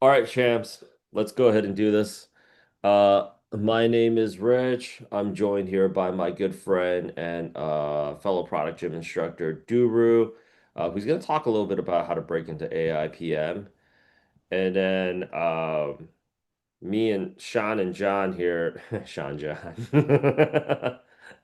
All right, champs, let's go ahead and do this. My name is Rich. I'm joined here by my good friend and fellow product gym instructor, Duru, who's going to talk a little bit about how to break into AI PM. And then me and Sean and John here, Sean John,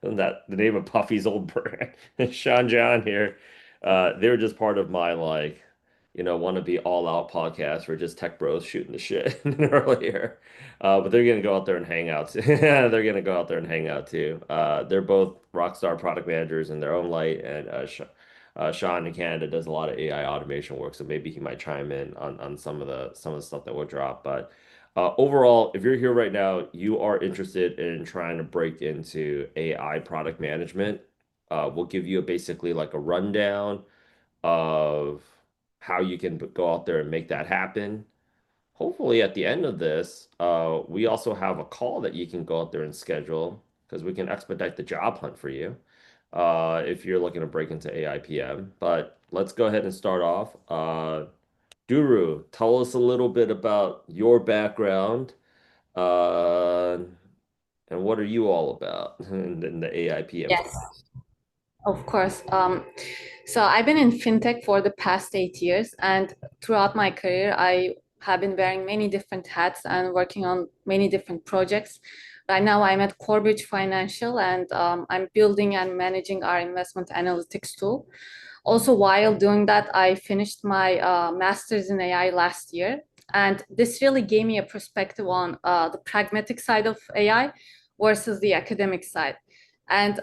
that the name of Puffy's old brand, Sean John here. They're just part of my want to be all out podcast. We're just tech bros shooting the shit earlier, but they're gonna go out there and hang out. They're gonna go out there and hang out too. They're both rock star product managers in their own light, and Sean in Canada does a lot of AI automation work, so maybe he might chime in on some of the stuff that we'll drop, but. Overall, if you're here right now, you are interested in trying to break into AI product management. We'll give you basically like a rundown of how you can go out there and make that happen. Hopefully, at the end of this, we also have a call that you can go out there and schedule because we can expedite the job hunt for you if you're looking to break into AIPM. But let's go ahead and start off. Duru, tell us a little bit about your background uh, and what are you all about in the AIPM Yes, space? of course. So I've been in fintech for the past 8 years, and throughout my career, I have been wearing many different hats and working on many different projects. Right now, I'm at Corebridge Financial, and I'm building and managing our investment analytics tool. Also, while doing that, I finished my master's in AI last year, and this really gave me a perspective on the pragmatic side of AI versus the academic side. And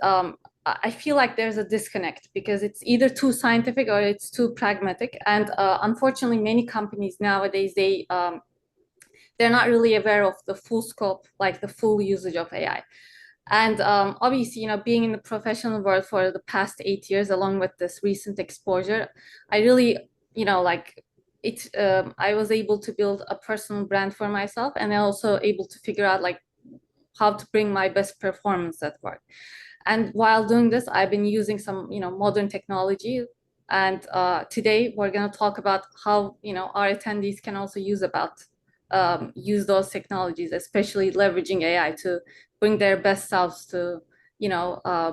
I feel like there's a disconnect because it's either too scientific or it's too pragmatic. And unfortunately, many companies nowadays they're not really aware of the full scope, like the full usage of AI. And obviously, being in the professional world for the past 8 years, along with this recent exposure, I really, like it. I was able to build a personal brand for myself, and I also able to figure out like how to bring my best performance at work. And while doing this, I've been using some, modern technology. And today we're going to talk about how, our attendees can also use those technologies, especially leveraging AI to bring their best selves to,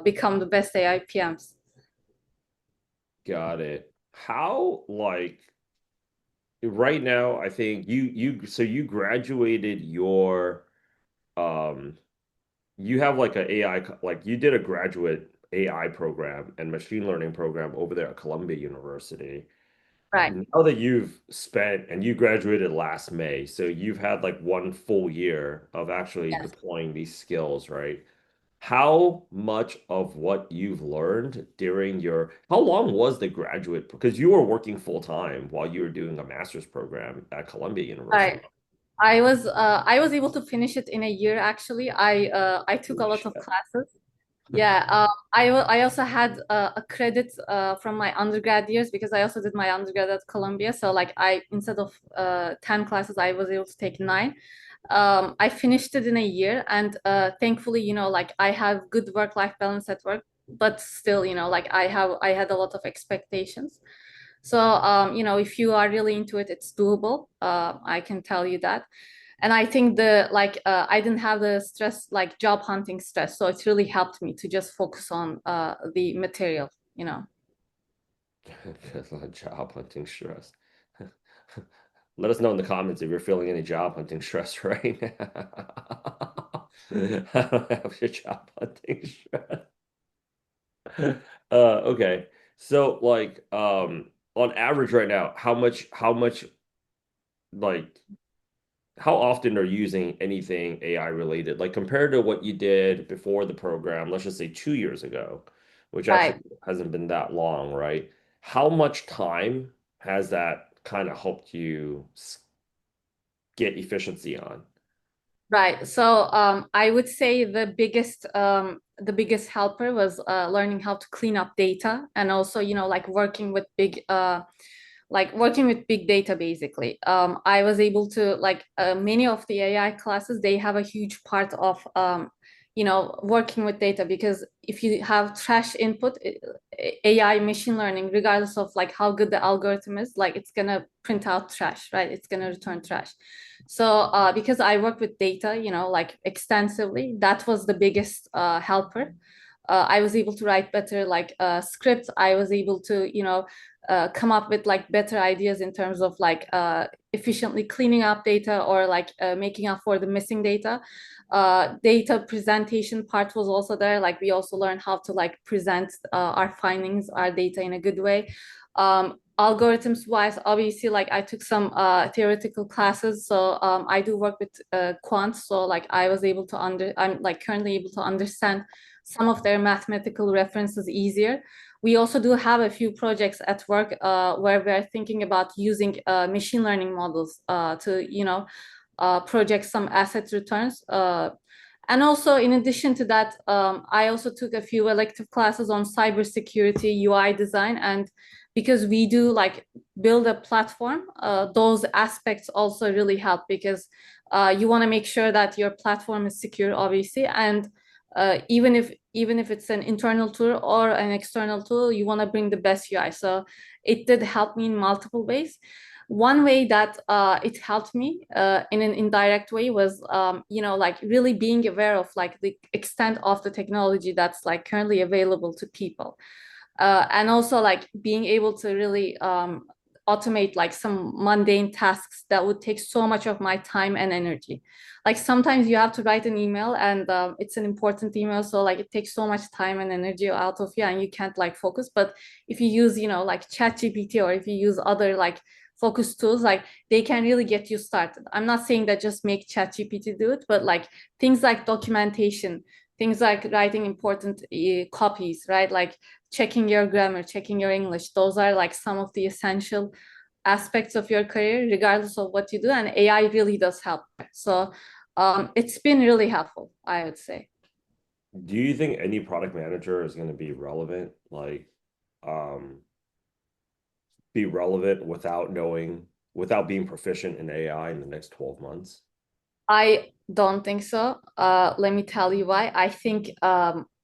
become the best AI PMs. Got it. How right now, I think you graduated your um you have like a AI like you did a graduate AI program and machine learning program over there at Columbia University. Right. Now that you've spent and you graduated last May, so you've had like one full year of actually Yes. deploying these skills, right? How much of what you've learned during how long was the graduate? Because you were working full time while you were doing a master's program at Columbia University. Right. I was able to finish it in a year actually. I took a Holy lot of shit. classes. Yeah, I also had a credit from my undergrad years because I also did my undergrad at Columbia. So like I instead of 10 classes, I was able to take nine. I finished it in a year, and thankfully, like I have good work-life balance at work, but still, like I had a lot of expectations. So if you are really into it, it's doable. I can tell you that. And I think I didn't have the stress like job hunting stress, so it's really helped me to just focus on the material. That's not job hunting stress. Let us know in the comments if you're feeling any job hunting stress right now. I don't have your job hunting stress. Okay. So on average right now, how much like how often are you using anything AI related? Like compared to what you did before the program, let's just say 2 years ago, which Right. actually hasn't been that long, right? How much time has that kind of helped you get efficiency on? Right. So I would say the biggest helper was learning how to clean up data, and also like working with big data basically. I was able to like many of the AI classes, they have a huge part of working with data, because if you have trash input, AI machine learning, regardless of like how good the algorithm is, like it's gonna print out trash, right? It's gonna return trash. So because I work with data, like extensively, that was the biggest helper. I was able to write better like scripts. I was able to, come up with like better ideas in terms of like efficiently cleaning up data, or like making up for the missing data. Data presentation part was also there. Like we also learned how to like present our findings, our data in a good way. Algorithms wise, obviously, like I took some theoretical classes, so I do work with quants. So like I'm like currently able to understand some of their mathematical references easier. We also do have a few projects at work where we're thinking about using machine learning models to, project some asset returns. And also, in addition to that, I also took a few elective classes on cybersecurity, UI design, and because we do like build a platform, those aspects also really help, because you want to make sure that your platform is secure, obviously, and even if it's an internal tool or an external tool, you want to bring the best UI. So it did help me in multiple ways. One way that it helped me in an indirect way was, like really being aware of like the extent of the technology that's like currently available to people, and also like being able to really automate like some mundane tasks that would take so much of my time and energy. Like sometimes you have to write an email, and it's an important email, so like it takes so much time and energy out of you, and you can't like focus. But if you use, like ChatGPT, or if you use other like focus tools, like they can really get you started. I'm not saying that just make ChatGPT do it, but like things like documentation, things like writing important copies, right? Like checking your grammar, checking your English. Those are like some of the essential aspects of your career, regardless of what you do. And AI really does help. So it's been really helpful, I would say. Do you think any product manager is going to be relevant, like um, be relevant without being proficient in AI in the next 12 months? I don't think so. Let me tell you why. I think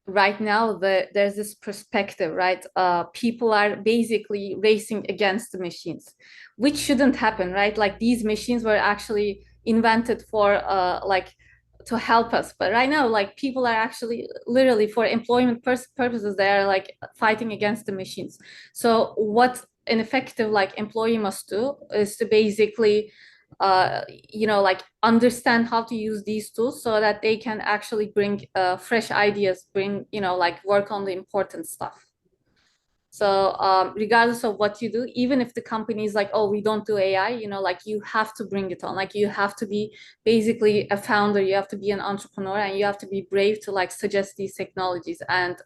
right now there's this perspective, right? People are basically racing against the machines, which shouldn't happen, right? Like these machines were actually invented for like to help us, but right now, like people are actually literally for employment purposes, they are like fighting against the machines. So what an effective like employee must do is to basically like understand how to use these tools so that they can actually bring fresh ideas, bring, like work on the important stuff. So regardless of what you do, even if the company is like, oh, we don't do AI, like you have to bring it on. Like you have to be basically a founder, you have to be an entrepreneur, and you have to be brave to like suggest these technologies, and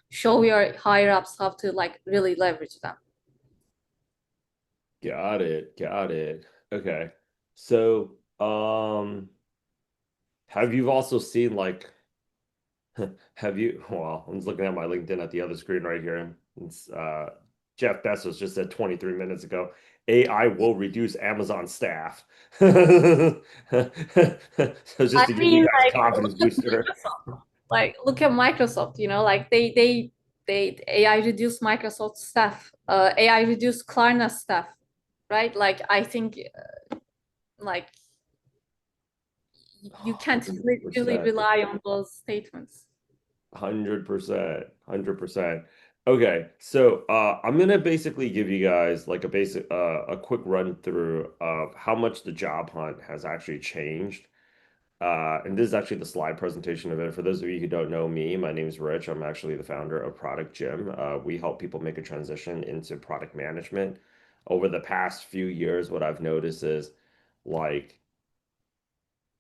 show your higher ups how to like really leverage them. Got it. Got it. Okay. So, have you also seen like have you well, I'm just looking at my LinkedIn at the other screen right here. It's Jeff Bezos just said 23 minutes ago, AI will reduce Amazon staff. So just I to give you mean, guys a like, confidence booster. look at Microsoft, like they AI reduced Microsoft staff, AI reduced Klarna staff, right? Like I think like you can't really 100%. rely on those statements. 100%, 100%. Okay, so I'm gonna basically give you guys like a quick run through of how much the job hunt has actually changed. And this is actually the slide presentation of it. For those of you who don't know me, my name is Rich. I'm actually the founder of Product Gym. We help people make a transition into product management. Over the past few years, what I've noticed is like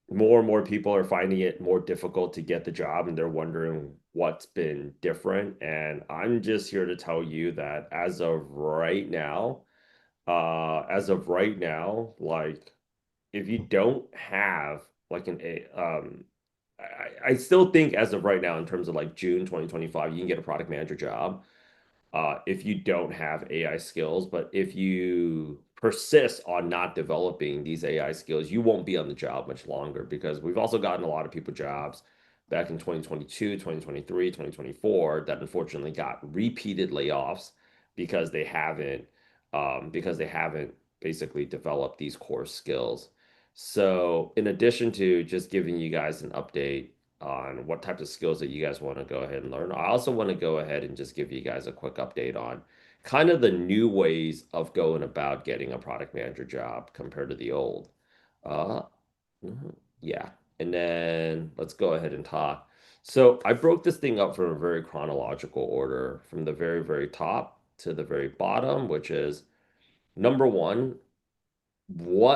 more and more people are finding it more difficult to get the job and they're wondering what's been different. And I'm just here to tell you that as of right now, like if you don't have like I still think as of right now, in terms of like June 2025, you can get a product manager job if you don't have AI skills. But if you persist on not developing these AI skills, you won't be on the job much longer because we've also gotten a lot of people jobs back in 2022, 2023, 2024 that unfortunately got repeated layoffs because they haven't basically developed these core skills. So, in addition to just giving you guys an update on what types of skills that you guys want to go ahead and learn, I also want to go ahead and just give you guys a quick update on kind of the new ways of going about getting a product manager job compared to the old. Uh, yeah. And then let's go ahead and talk. So I broke this thing up from a very chronological order from the very, very top to the very bottom, which is number one,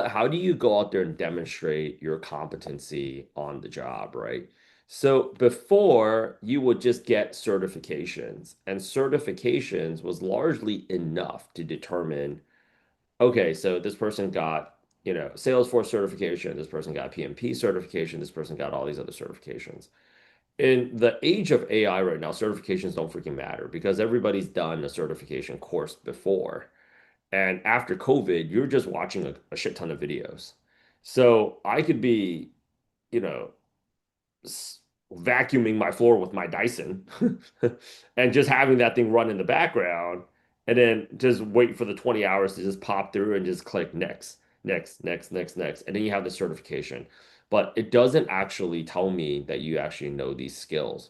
how do you go out there and demonstrate your competency on the job, right? So before you would just get certifications, and certifications was largely enough to determine, okay, so this person got, Salesforce certification, this person got PMP certification, this person got all these other certifications. In the age of AI right now, certifications don't freaking matter because everybody's done a certification course before. And after COVID, you're just watching a shit ton of videos. So I could be, you know, vacuuming my floor with my Dyson and just having that thing run in the background and then just wait for the 20 hours to just pop through and just click next, next, next, next, next. And then you have the certification. But it doesn't actually tell me that you actually know these skills.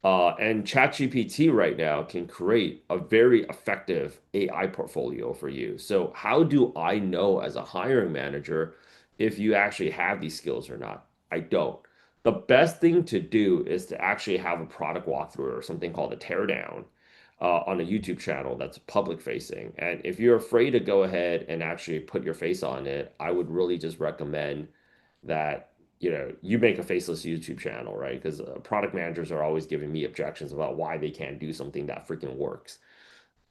And ChatGPT right now can create a very effective AI portfolio for you. So, how do I know as a hiring manager if you actually have these skills or not? I don't. The best thing to do is to actually have a product walkthrough or something called a teardown on a YouTube channel that's public facing. And if you're afraid to go ahead and actually put your face on it, I would really just recommend that you make a faceless YouTube channel, right? Because product managers are always giving me objections about why they can't do something that freaking works.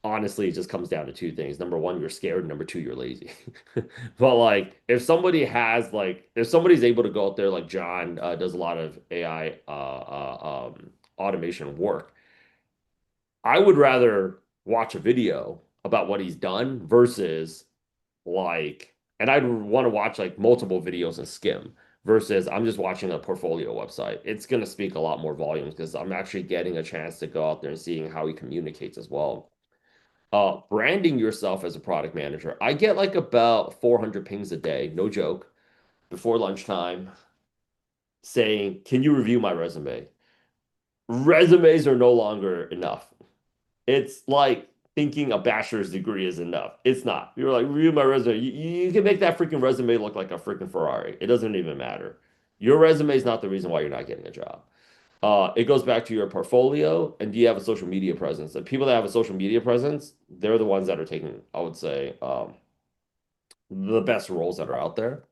Honestly, it just comes down to two things. Number one, you're scared. Number two, you're lazy. But like, if somebody's able to go out there, like John does a lot of AI automation work, I would rather watch a video about what he's done versus and I'd want to watch like multiple videos and skim versus I'm just watching a portfolio website. It's going to speak a lot more volumes because I'm actually getting a chance to go out there and seeing how he communicates as well. Branding yourself as a product manager. I get like about 400 pings a day, no joke, before lunchtime saying, "Can you review my resume?" Resumes are no longer enough. It's like thinking a bachelor's degree is enough. It's not. You're like, review my resume. You can make that freaking resume look like a freaking Ferrari. It doesn't even matter. Your resume is not the reason why you're not getting a job. It goes back to your portfolio and do you have a social media presence? The people that have a social media presence, they're the ones that are taking, I would say, the best roles that are out there.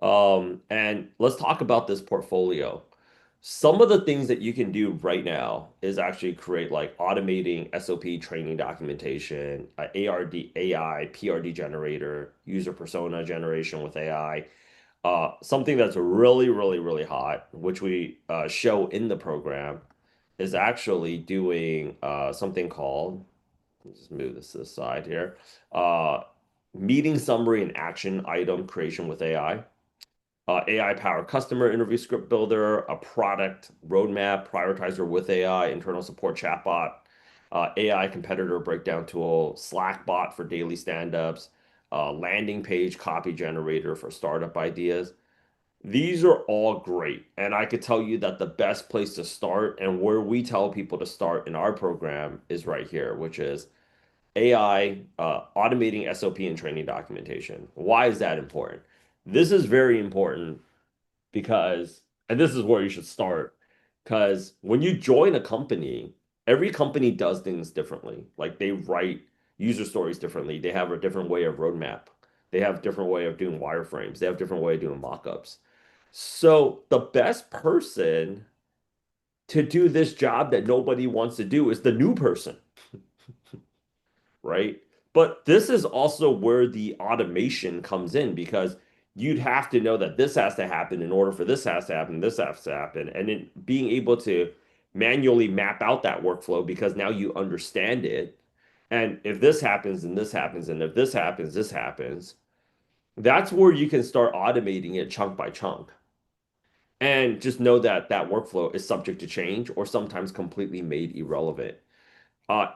And let's talk about this portfolio. Some of the things that you can do right now is actually create like automating SOP training documentation, ARD, AI, PRD generator, user persona generation with AI. Something that's really, really, really hot, which we show in the program, is actually doing something called, let's just move this to the side here, uh, meeting summary and action item creation with AI. AI-powered customer interview script builder, a product roadmap prioritizer with AI, internal support chatbot, AI competitor breakdown tool, Slack bot for daily stand-ups, landing page copy generator for startup ideas. These are all great. And I could tell you that the best place to start and where we tell people to start in our program is right here, which is AI automating SOP and training documentation. Why is that important? This is very important because, and this is where you should start, because when you join a company, every company does things differently. Like they write user stories differently. They have a different way of roadmap. They have a different way of doing wireframes. They have a different way of doing mockups. So the best person to do this job that nobody wants to do is the new person, right? But this is also where the automation comes in because you'd have to know that this has to happen in order for this has to happen, this has to happen, and then being able to manually map out that workflow because now you understand it. And if this happens, and this happens, and if this happens, this happens, that's where you can start automating it chunk by chunk. And just know that that workflow is subject to change or sometimes completely made irrelevant.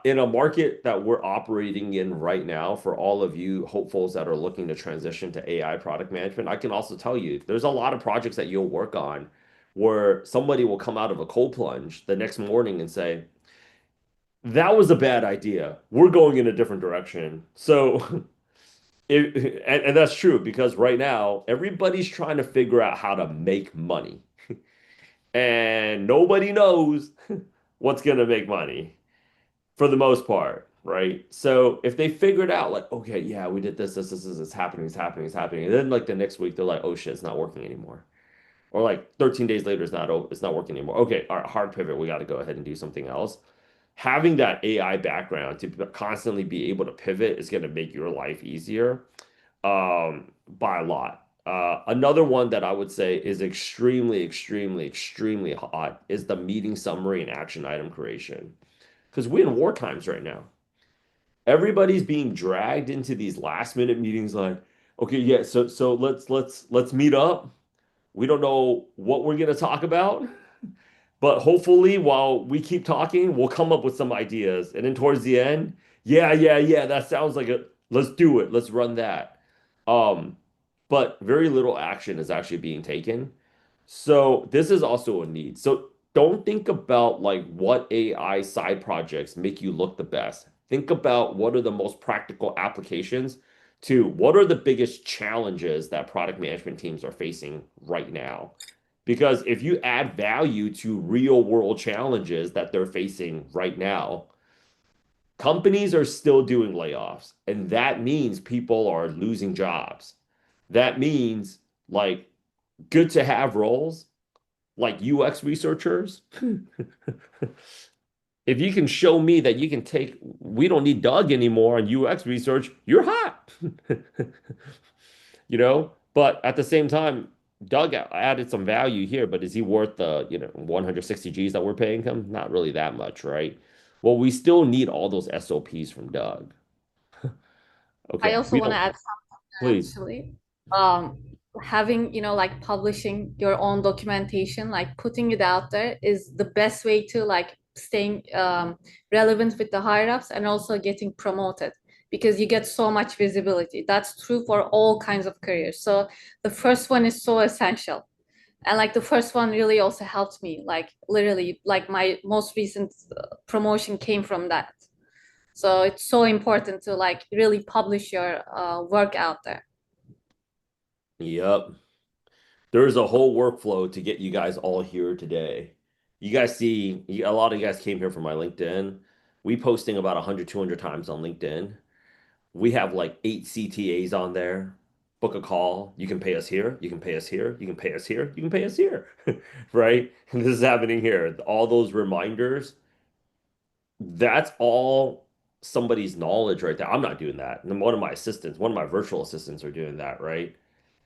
In a market that we're operating in right now, for all of you hopefuls that are looking to transition to AI product management, I can also tell you there's a lot of projects that you'll work on where somebody will come out of a cold plunge the next morning and say, that was a bad idea. We're going in a different direction. So, and that's true because right now, everybody's trying to figure out how to make money, and nobody knows what's going to make money for the most part, right? So if they figured out like, okay, yeah, we did this, it's happening, it's happening, it's happening, and then like the next week they're like, oh shit, it's not working anymore. Or like 13 days later, it's not working anymore. Okay, all right, hard pivot, we got to go ahead and do something else. Having that AI background to constantly be able to pivot is going to make your life easier by a lot. Another one that I would say is extremely, extremely, extremely hot is the meeting summary and action item creation. Because we're in war times right now. Everybody's being dragged into these last minute meetings like, okay, yeah, so let's meet up. We don't know what we're gonna talk about, but hopefully while we keep talking, we'll come up with some ideas. And then towards the end, yeah, that sounds like a let's do it. Let's run that. Um, but very little action is actually being taken. So this is also a need. So don't think about like what AI side projects make you look the best. Think about what are the most practical applications to what are the biggest challenges that product management teams are facing right now. Because if you add value to real world challenges that they're facing right now, companies are still doing layoffs, and that means people are losing jobs. That means like good to have roles like UX researchers. If you can show me that you can take, we don't need Doug anymore on UX research, you're hot. But at the same time, Doug added some value here, but is he worth the, 160 G's that we're paying him? Not really that much, right? Well, we still need all those SOPs from Doug. I Okay, also we want to don't, add please. actually. Um, Having, like publishing your own documentation, like putting it out there is the best way to like staying relevant with the higher ups and also getting promoted because you get so much visibility. That's true for all kinds of careers. So the first one is so essential. And like the first one really also helped me, like literally, like my most recent promotion came from that. So it's so important to like really publish your work out there. Yep. There's a whole workflow to get you guys all here today. You guys see, a lot of you guys came here from my LinkedIn. We posting about 100, 200 times on LinkedIn. We have like 8 CTAs on there. Book a call. You can pay us here. You can pay us here. You can pay us here. You can pay us here. Right? And this is happening here. All those reminders, that's all somebody's knowledge right there. I'm not doing that. And one of my assistants, one of my virtual assistants are doing that, right?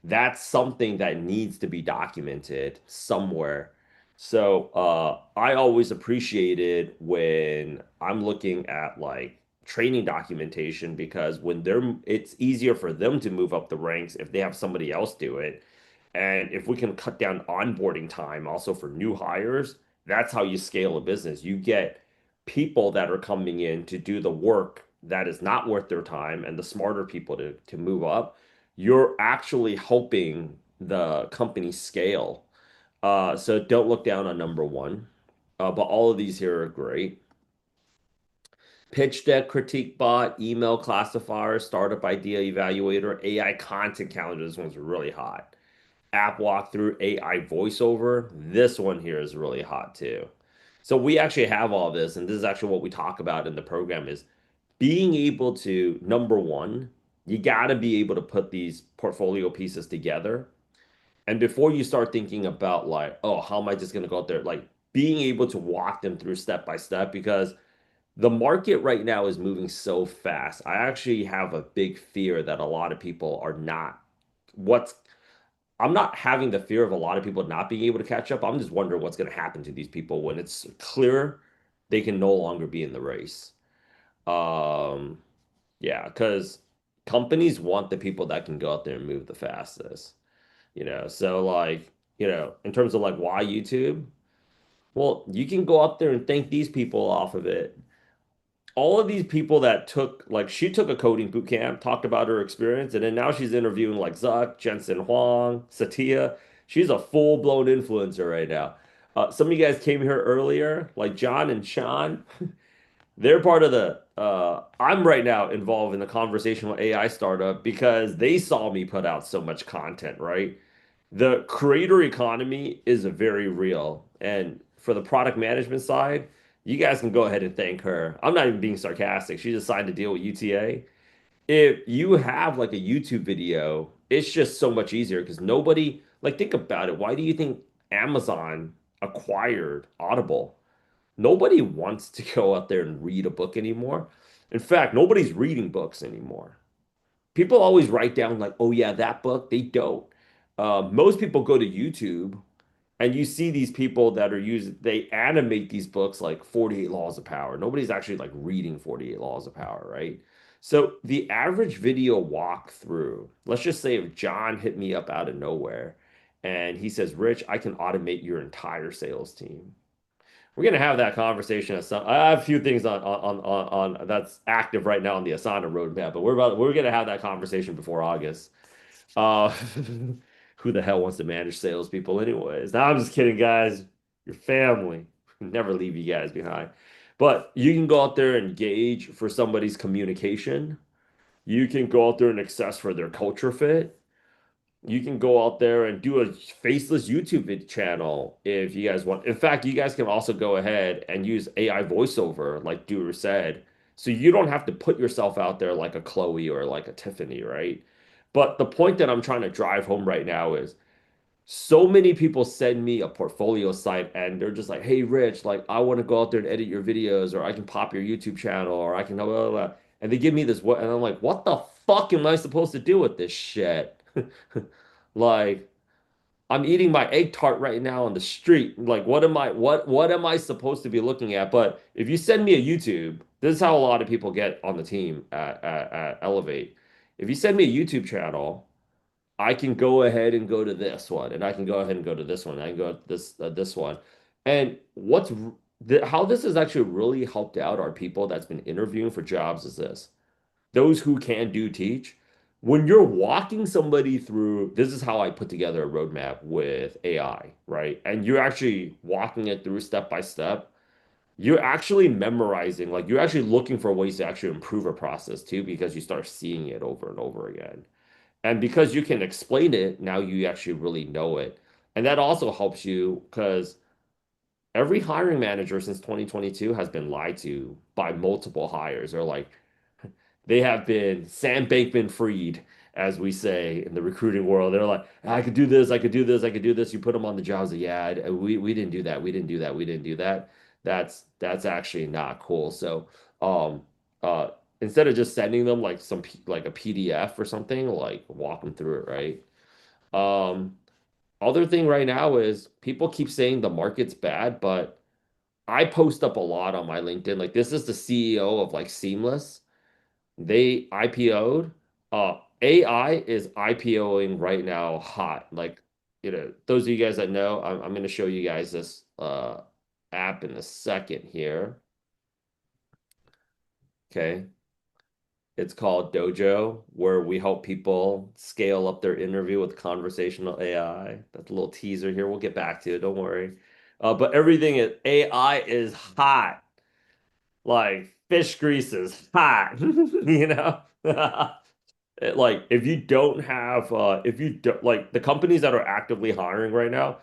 That's something that needs to be documented somewhere. So I always appreciated when I'm looking at like training documentation because when it's easier for them to move up the ranks if they have somebody else do it. And if we can cut down onboarding time also for new hires, that's how you scale a business. You get people that are coming in to do the work that is not worth their time and the smarter people to move up. You're actually helping the company scale. So don't look down on number one. But all of these here are great. Pitch deck, critique bot, email classifier, startup idea evaluator, AI content calendar. This one's really hot. App walkthrough, AI voiceover. This one here is really hot too. So we actually have all this, and this is actually what we talk about in the program is being able to, number one, you got to be able to put these portfolio pieces together. And before you start thinking about like, oh, how am I just going to go out there? Like being able to walk them through step by step because the market right now is moving so fast. I actually have a big fear that a lot of people are not what's I'm not having the fear of a lot of people not being able to catch up. I'm just wondering what's going to happen to these people when it's clear they can no longer be in the race. Um, yeah, because companies want the people that can go out there and move the fastest. So like in terms of like why YouTube, well, you can go up there and thank these people off of it. All of these people that took, like, she took a coding boot camp, talked about her experience, and then now she's interviewing like Zuck, Jensen Huang, Satya. She's a full-blown influencer right now. Some of you guys came here earlier, like John and Sean. They're part of I'm right now involved in the conversational AI startup because they saw me put out so much content, right? The creator economy is very real. And for the product management side, you guys can go ahead and thank her. I'm not even being sarcastic. She just signed a deal with UTA. If you have like a YouTube video, it's just so much easier because nobody, like, think about it. Why do you think Amazon acquired Audible? Nobody wants to go out there and read a book anymore. In fact, nobody's reading books anymore. People always write down like, "Oh yeah, that book." They don't. Most people go to YouTube and you see these people that are using, they animate these books like 48 Laws of Power. Nobody's actually like reading 48 Laws of Power, right? So the average video walkthrough, let's just say if John hit me up out of nowhere and he says, "Rich, I can automate your entire sales team." We're gonna have that conversation at some. I have a few things on that's active right now on the Asana roadmap, but we're gonna have that conversation before August. Uh, who the hell wants to manage salespeople anyways? Now I'm just kidding, guys. Your family never leave you guys behind. But you can go out there and gauge for somebody's communication. You can go out there and assess for their culture fit. You can go out there and do a faceless channel if you guys want. In fact, you guys can also go ahead and use AI voiceover, like Doer said. So you don't have to put yourself out there like a Chloe or like a Tiffany, right? But the point that I'm trying to drive home right now is so many people send me a portfolio site and they're just like, "Hey, Rich, like I want to go out there and edit your videos, or I can pop your YouTube channel, or I can blah, blah, blah." And they give me this what, and I'm like, "What the fuck am I supposed to do with this shit?" Like, I'm eating my egg tart right now on the street. Like, what am I supposed to be looking at? But if you send me a YouTube, this is how a lot of people get on the team at Elevate. If you send me a YouTube channel, I can go ahead and go to this one, and I can go ahead and go to this one. I can go to this one. And how this has actually really helped out our people that's been interviewing for jobs is this: those who can do teach. When you're walking somebody through, this is how I put together a roadmap with AI, right? And you're actually walking it through step by step. You're actually memorizing, like you're actually looking for ways to actually improve a process too, because you start seeing it over and over again. And because you can explain it, now you actually really know it. And that also helps you because every hiring manager since 2022 has been lied to by multiple hires. They're like, they have been Sam Bankman freed, as we say in the recruiting world. They're like, I could do this, I could do this, I could do this. You put them on the jobs. Like, yeah, we didn't do that. We didn't do that. We didn't do that. That's actually not cool. So, um, uh, instead of just sending them like like a PDF or something, like walk them through it, right? Um, Other thing right now is people keep saying the market's bad, but I post up a lot on my LinkedIn. Like this is the CEO of like Seamless. They IPO'd. AI is IPOing right now hot. Like, those of you guys that know, I'm going to show you guys this app in a second here. Okay. It's called Dojo, where we help people scale up their interview with conversational AI. That's a little teaser here. We'll get back to it. Don't worry. But everything is AI is hot. Like fish grease is hot, you know? Like if you don't have if you don't like the companies that are actively hiring right now,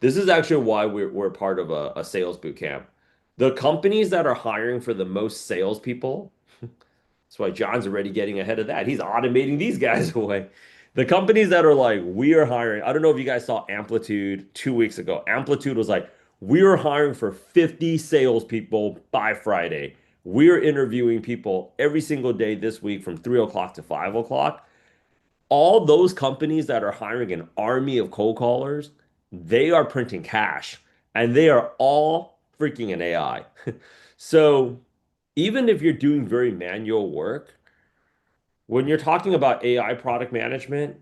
this is actually why we're part of a sales boot camp. The companies that are hiring for the most salespeople, that's why John's already getting ahead of that. He's automating these guys away. The companies that are like, we are hiring. I don't know if you guys saw Amplitude 2 weeks ago. Amplitude was like, we are hiring for 50 salespeople by Friday. We're interviewing people every single day this week from 3 o'clock to 5 o'clock. All those companies that are hiring an army of cold callers, they are printing cash and they are all freaking an AI. So even if you're doing very manual work, when you're talking about AI product management,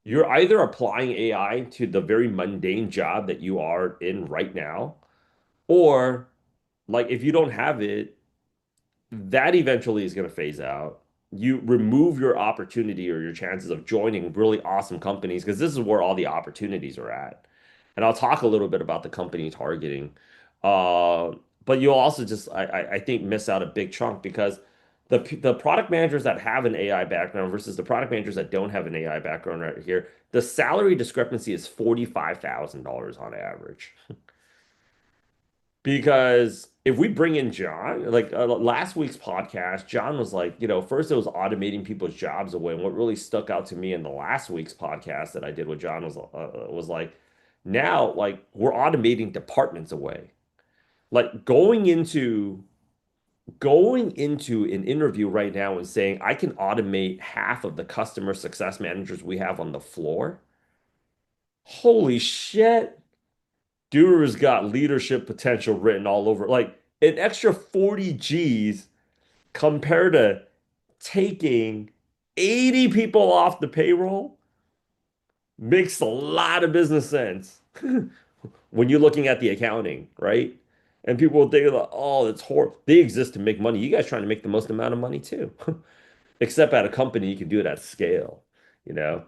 you're either applying AI to the very mundane job that you are in right now, or like if you don't have it, that eventually is going to phase out. You remove your opportunity or your chances of joining really awesome companies because this is where all the opportunities are at. And I'll talk a little bit about the company targeting. Uh, but you'll also just, I think, miss out a big chunk because the product managers that have an AI background versus the product managers that don't have an AI background right here, the salary discrepancy is $45,000 on average. Because if we bring in John, like last week's podcast, John was like, first it was automating people's jobs away. And what really stuck out to me in the last week's podcast that I did with John was like, now like we're automating departments away. Like going into an interview right now and saying I can automate half of the customer success managers we have on the floor. Holy shit. Duder's got leadership potential written all over. Like an extra 40 G's compared to taking 80 people off the payroll makes a lot of business sense when you're looking at the accounting, right? And people will think like, oh, it's horrible. They exist to make money. You guys trying to make the most amount of money too. Except at a company, you can do it at scale, you know?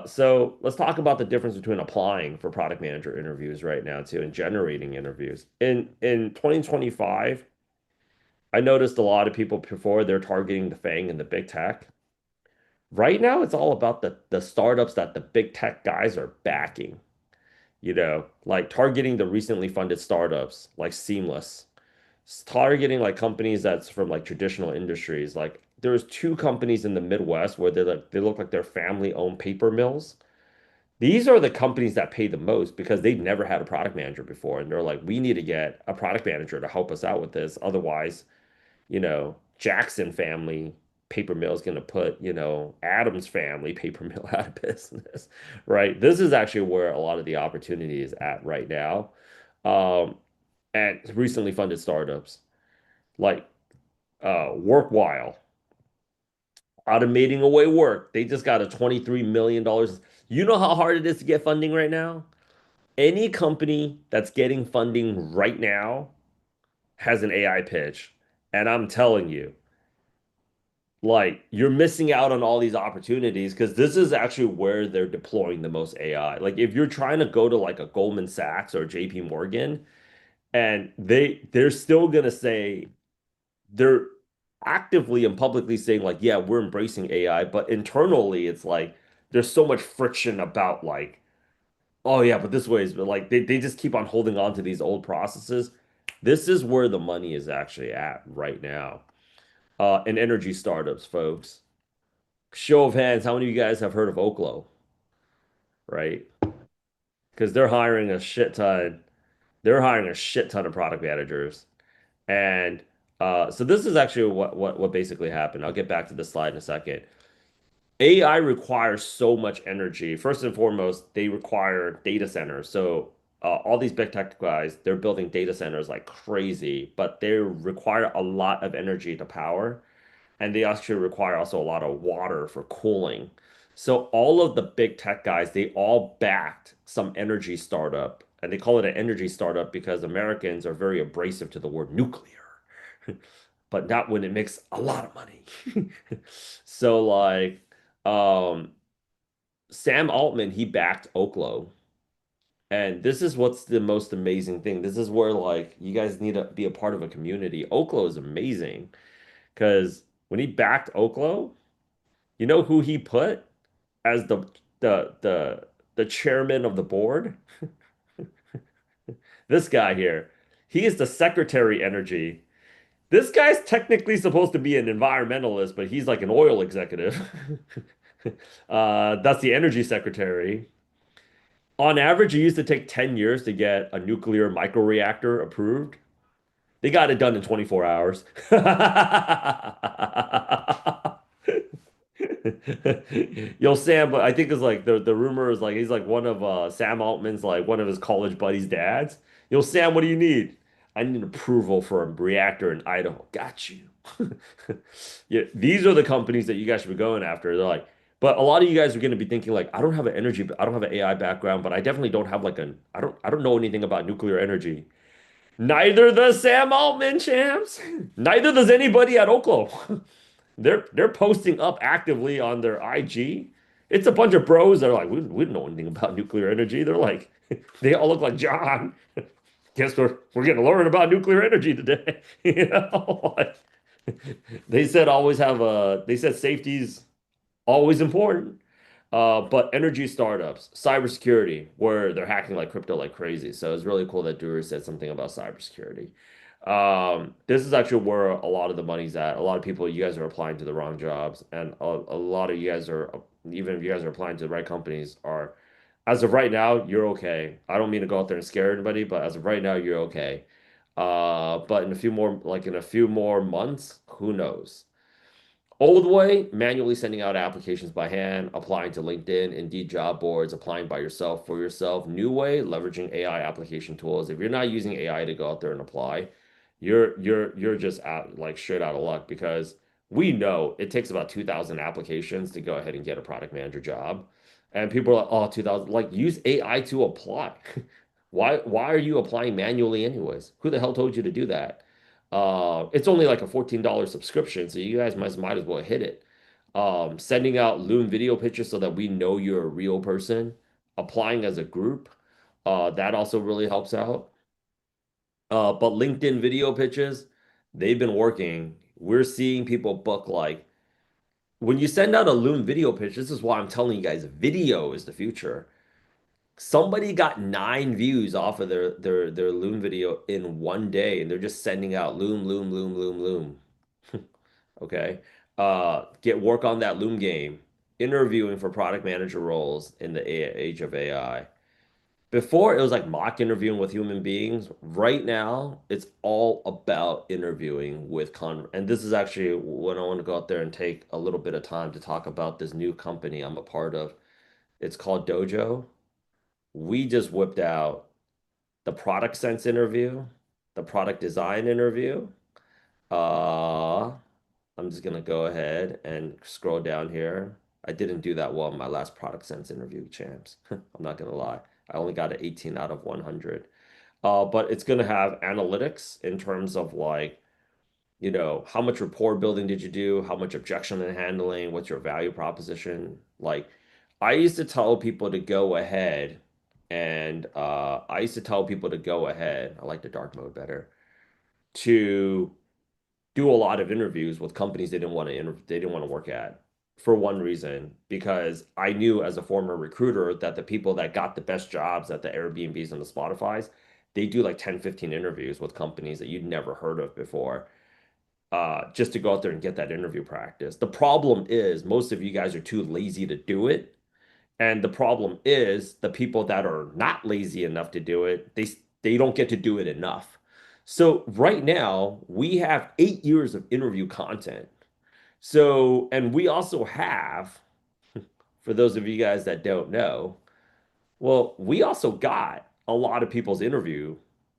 So let's talk about the difference between applying for product manager interviews right now too and generating interviews. In 2025, I noticed a lot of people before they're targeting the FANG and the big tech. Right now, it's all about the startups that the big tech guys are backing, like targeting the recently funded startups like Seamless, targeting like companies that's from like traditional industries. Like there's two companies in the Midwest where they look like they're family-owned paper mills. These are the companies that pay the most because they've never had a product manager before. And they're like, we need to get a product manager to help us out with this. Otherwise, Jackson family paper mill is going to put, Adams family paper mill out of business, right? This is actually where a lot of the opportunity is at right now. Um, and recently funded startups like Workwhile, automating away work. They just got a $23 million. You know how hard it is to get funding right now? Any company that's getting funding right now has an AI pitch. And I'm telling you, like you're missing out on all these opportunities because this is actually where they're deploying the most AI. Like if you're trying to go to like a Goldman Sachs or JP Morgan and they're still gonna say they're actively and publicly saying like, yeah, we're embracing AI, but internally it's like there's so much friction about like, oh yeah, but this way is but like they just keep on holding on to these old processes. This is where the money is actually at right now. In energy startups, folks. Show of hands, how many of you guys have heard of Oklo, right? Because they're hiring a shit ton. They're hiring a shit ton of product managers. And so this is actually what basically happened. I'll get back to the slide in a second. AI requires so much energy. First and foremost, they require data centers. So all these big tech guys, they're building data centers like crazy, but they require a lot of energy to power. And they actually require also a lot of water for cooling. So all of the big tech guys, they all backed some energy startup, and they call it an energy startup because Americans are very abrasive to the word nuclear, but not when it makes a lot of money. So like um Sam Altman, he backed Oklo. And this is what's the most amazing thing. This is where like you guys need to be a part of a community. Oklo is amazing because when he backed Oklo, you know who he put as the the the chairman of the board? This guy here. He is the secretary energy. This guy's technically supposed to be an environmentalist, but he's like an oil executive. That's the energy secretary. On average, it used to take 10 years to get a nuclear microreactor approved. They got it done in 24 hours. Yo, Sam, but I think it's like the rumor is like he's like one of Sam Altman's like one of his college buddies' dads. Yo, Sam, what do you need? I need approval for a reactor in Idaho. Got you. Yeah, these are the companies that you guys should be going after. They're like, But a lot of you guys are going to be thinking like, I don't have an energy, I don't have an AI background, but I definitely don't have like an, I don't know anything about nuclear energy. Neither does Sam Altman, champs. Neither does anybody at Oklo. They're posting up actively on their IG. It's a bunch of bros that are like, we don't know anything about nuclear energy. They're like, they all look like John. Guess we're gonna learn about nuclear energy today. You know, like, they said always have a. They said safety's always important. But energy startups, cybersecurity, where they're hacking like crypto like crazy. So it's really cool that Dewar said something about cybersecurity. This is actually where a lot of the money's at. A lot of people, you guys are applying to the wrong jobs, and a lot of you guys are, even if you guys are applying to the right companies, are, as of right now, you're okay. I don't mean to go out there and scare anybody, but as of right now, you're okay. But in a few more, like in a few more months, who knows? Old way, manually sending out applications by hand, applying to LinkedIn, Indeed job boards, applying by yourself for yourself. New way, leveraging AI application tools. If you're not using AI to go out there and apply, you're just out like straight out of luck because we know it takes about 2,000 applications to go ahead and get a product manager job. And people are like, oh, 2,000, like use AI to apply. Why are you applying manually anyways? Who the hell told you to do that? It's only like a $14 subscription, so you guys might as well hit it. Sending out Loom video pictures so that we know you're a real person. Applying as a group, that also really helps out. But LinkedIn video pitches, they've been working. We're seeing people book like when you send out a Loom video pitch, this is why I'm telling you guys, video is the future. Somebody got 9 views off of their Loom video in one day, and they're just sending out Loom, Loom, Loom, Loom, Loom. Okay. Get work on that Loom game. Interviewing for product manager roles in the age of AI. Before it was like mock interviewing with human beings. Right now, it's all about interviewing with and this is actually when I want to go out there and take a little bit of time to talk about this new company I'm a part of. It's called Dojo. We just whipped out the product sense interview, the product design interview. Uh, I'm just gonna go ahead and scroll down here. I didn't do that well in my last product sense interview, champs. I'm not gonna lie. I only got an 18 out of 100. But it's gonna have analytics in terms of like, how much rapport building did you do? How much objection and handling? What's your value proposition? Like, I used to tell people to go ahead I used to tell people to go ahead. I like the dark mode better to do a lot of interviews with companies they didn't want to work at for one reason because I knew as a former recruiter that the people that got the best jobs at the Airbnbs and the Spotifys, they do like 10, 15 interviews with companies that you'd never heard of before, just to go out there and get that interview practice. The problem is most of you guys are too lazy to do it. And the problem is the people that are not lazy enough to do it, they don't get to do it enough. So right now we have 8 years of interview content. So, and we also have, for those of you guys that don't know, well, we also got a lot of people's interview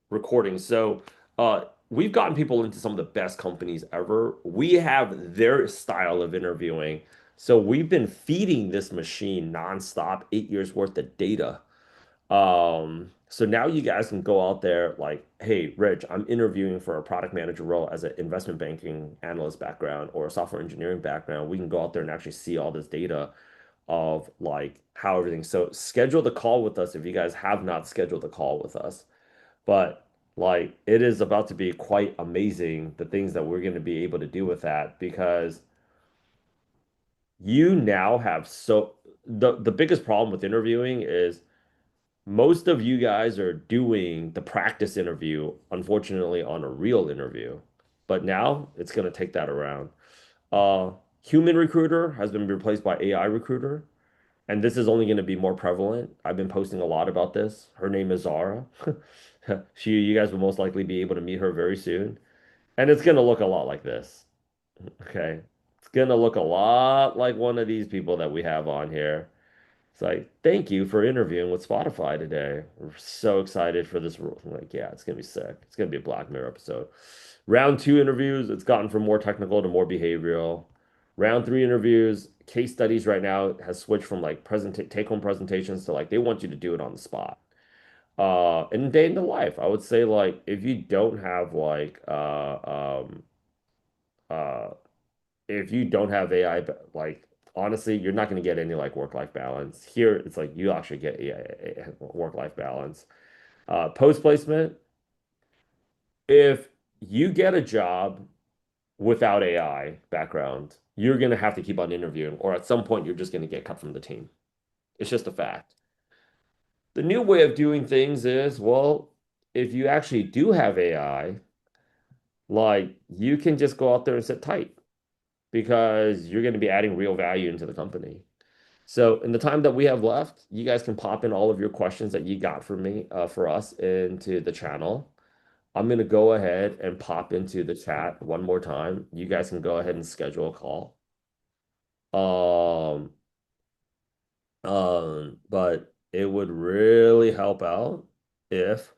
recordings. So, we've gotten people into some of the best companies ever. We have their style of interviewing. So, we've been feeding this machine nonstop, 8 years worth of data. So now you guys can go out there like, hey, Rich, I'm interviewing for a product manager role as an investment banking analyst background or a software engineering background. We can go out there and actually see all this data of like how everything. So schedule the call with us if you guys have not scheduled a call with us. But like it is about to be quite amazing the things that we're going to be able to do with that because you now have the biggest problem with interviewing is most of you guys are doing the practice interview, unfortunately, on a real interview. But now it's going to take that around. Uh, Human recruiter has been replaced by AI recruiter, and this is only going to be more prevalent. I've been posting a lot about this. Her name is Zara. You guys will most likely be able to meet her very soon. And it's going to look a lot like this. Okay. It's going to look a lot like one of these people that we have on here. It's like, thank you for interviewing with Spotify today. We're so excited for this role. I'm like, yeah, it's gonna be sick. It's gonna be a Black Mirror episode. Round 2 interviews, it's gotten from more technical to more behavioral. Round 3 interviews, case studies right now has switched from like take-home presentations to like they want you to do it on the spot. In day in the life, I would say like if you don't have uh if you don't have AI, like honestly, you're not going to get any like work-life balance. Here, it's like you actually get AI work-life balance. Post placement, if you get a job without AI background, you're going to have to keep on interviewing, or at some point, you're just going to get cut from the team. It's just a fact. The new way of doing things is, well, if you actually do have AI, like you can just go out there and sit tight because you're going to be adding real value into the company. So in the time that we have left, you guys can pop in all of your questions that you got for me, for us into the channel. I'm gonna go ahead and pop into the chat one more time. You guys can go ahead and schedule a call. Um, but it would really help out if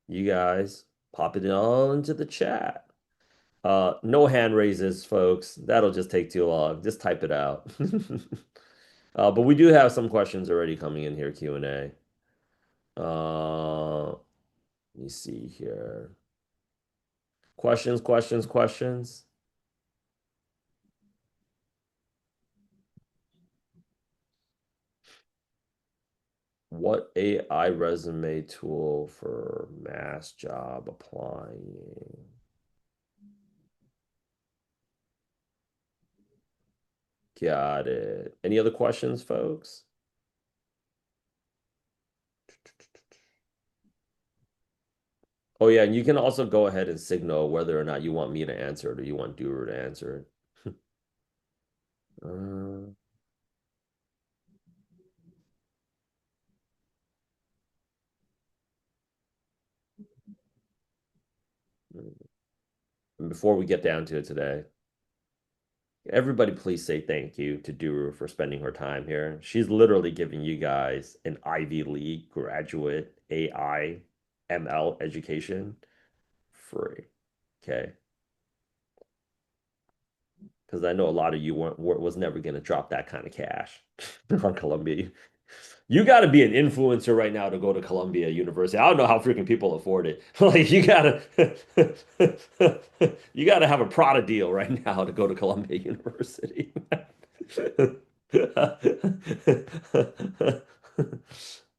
you guys pop it all into the chat. No hand raises, folks. That'll just take too long. Just type it out. But we do have some questions already coming in here, Q&A. Let me see here. Questions, questions, questions. What AI resume tool for mass job applying? Got it. Any other questions, folks? Oh yeah, and you can also go ahead and signal whether or not you want me to answer it or you want Doer to answer it. Uh, and before we get down to it today, everybody please say thank you to Duru for spending her time here. She's literally giving you guys an Ivy League graduate AI ML education free. Okay. Because I know a lot of you was never going to drop that kind of cash on Columbia. You got to be an influencer right now to go to Columbia University. I don't know how freaking people afford it. Like you gotta, you gotta have a Prada deal right now to go to Columbia University.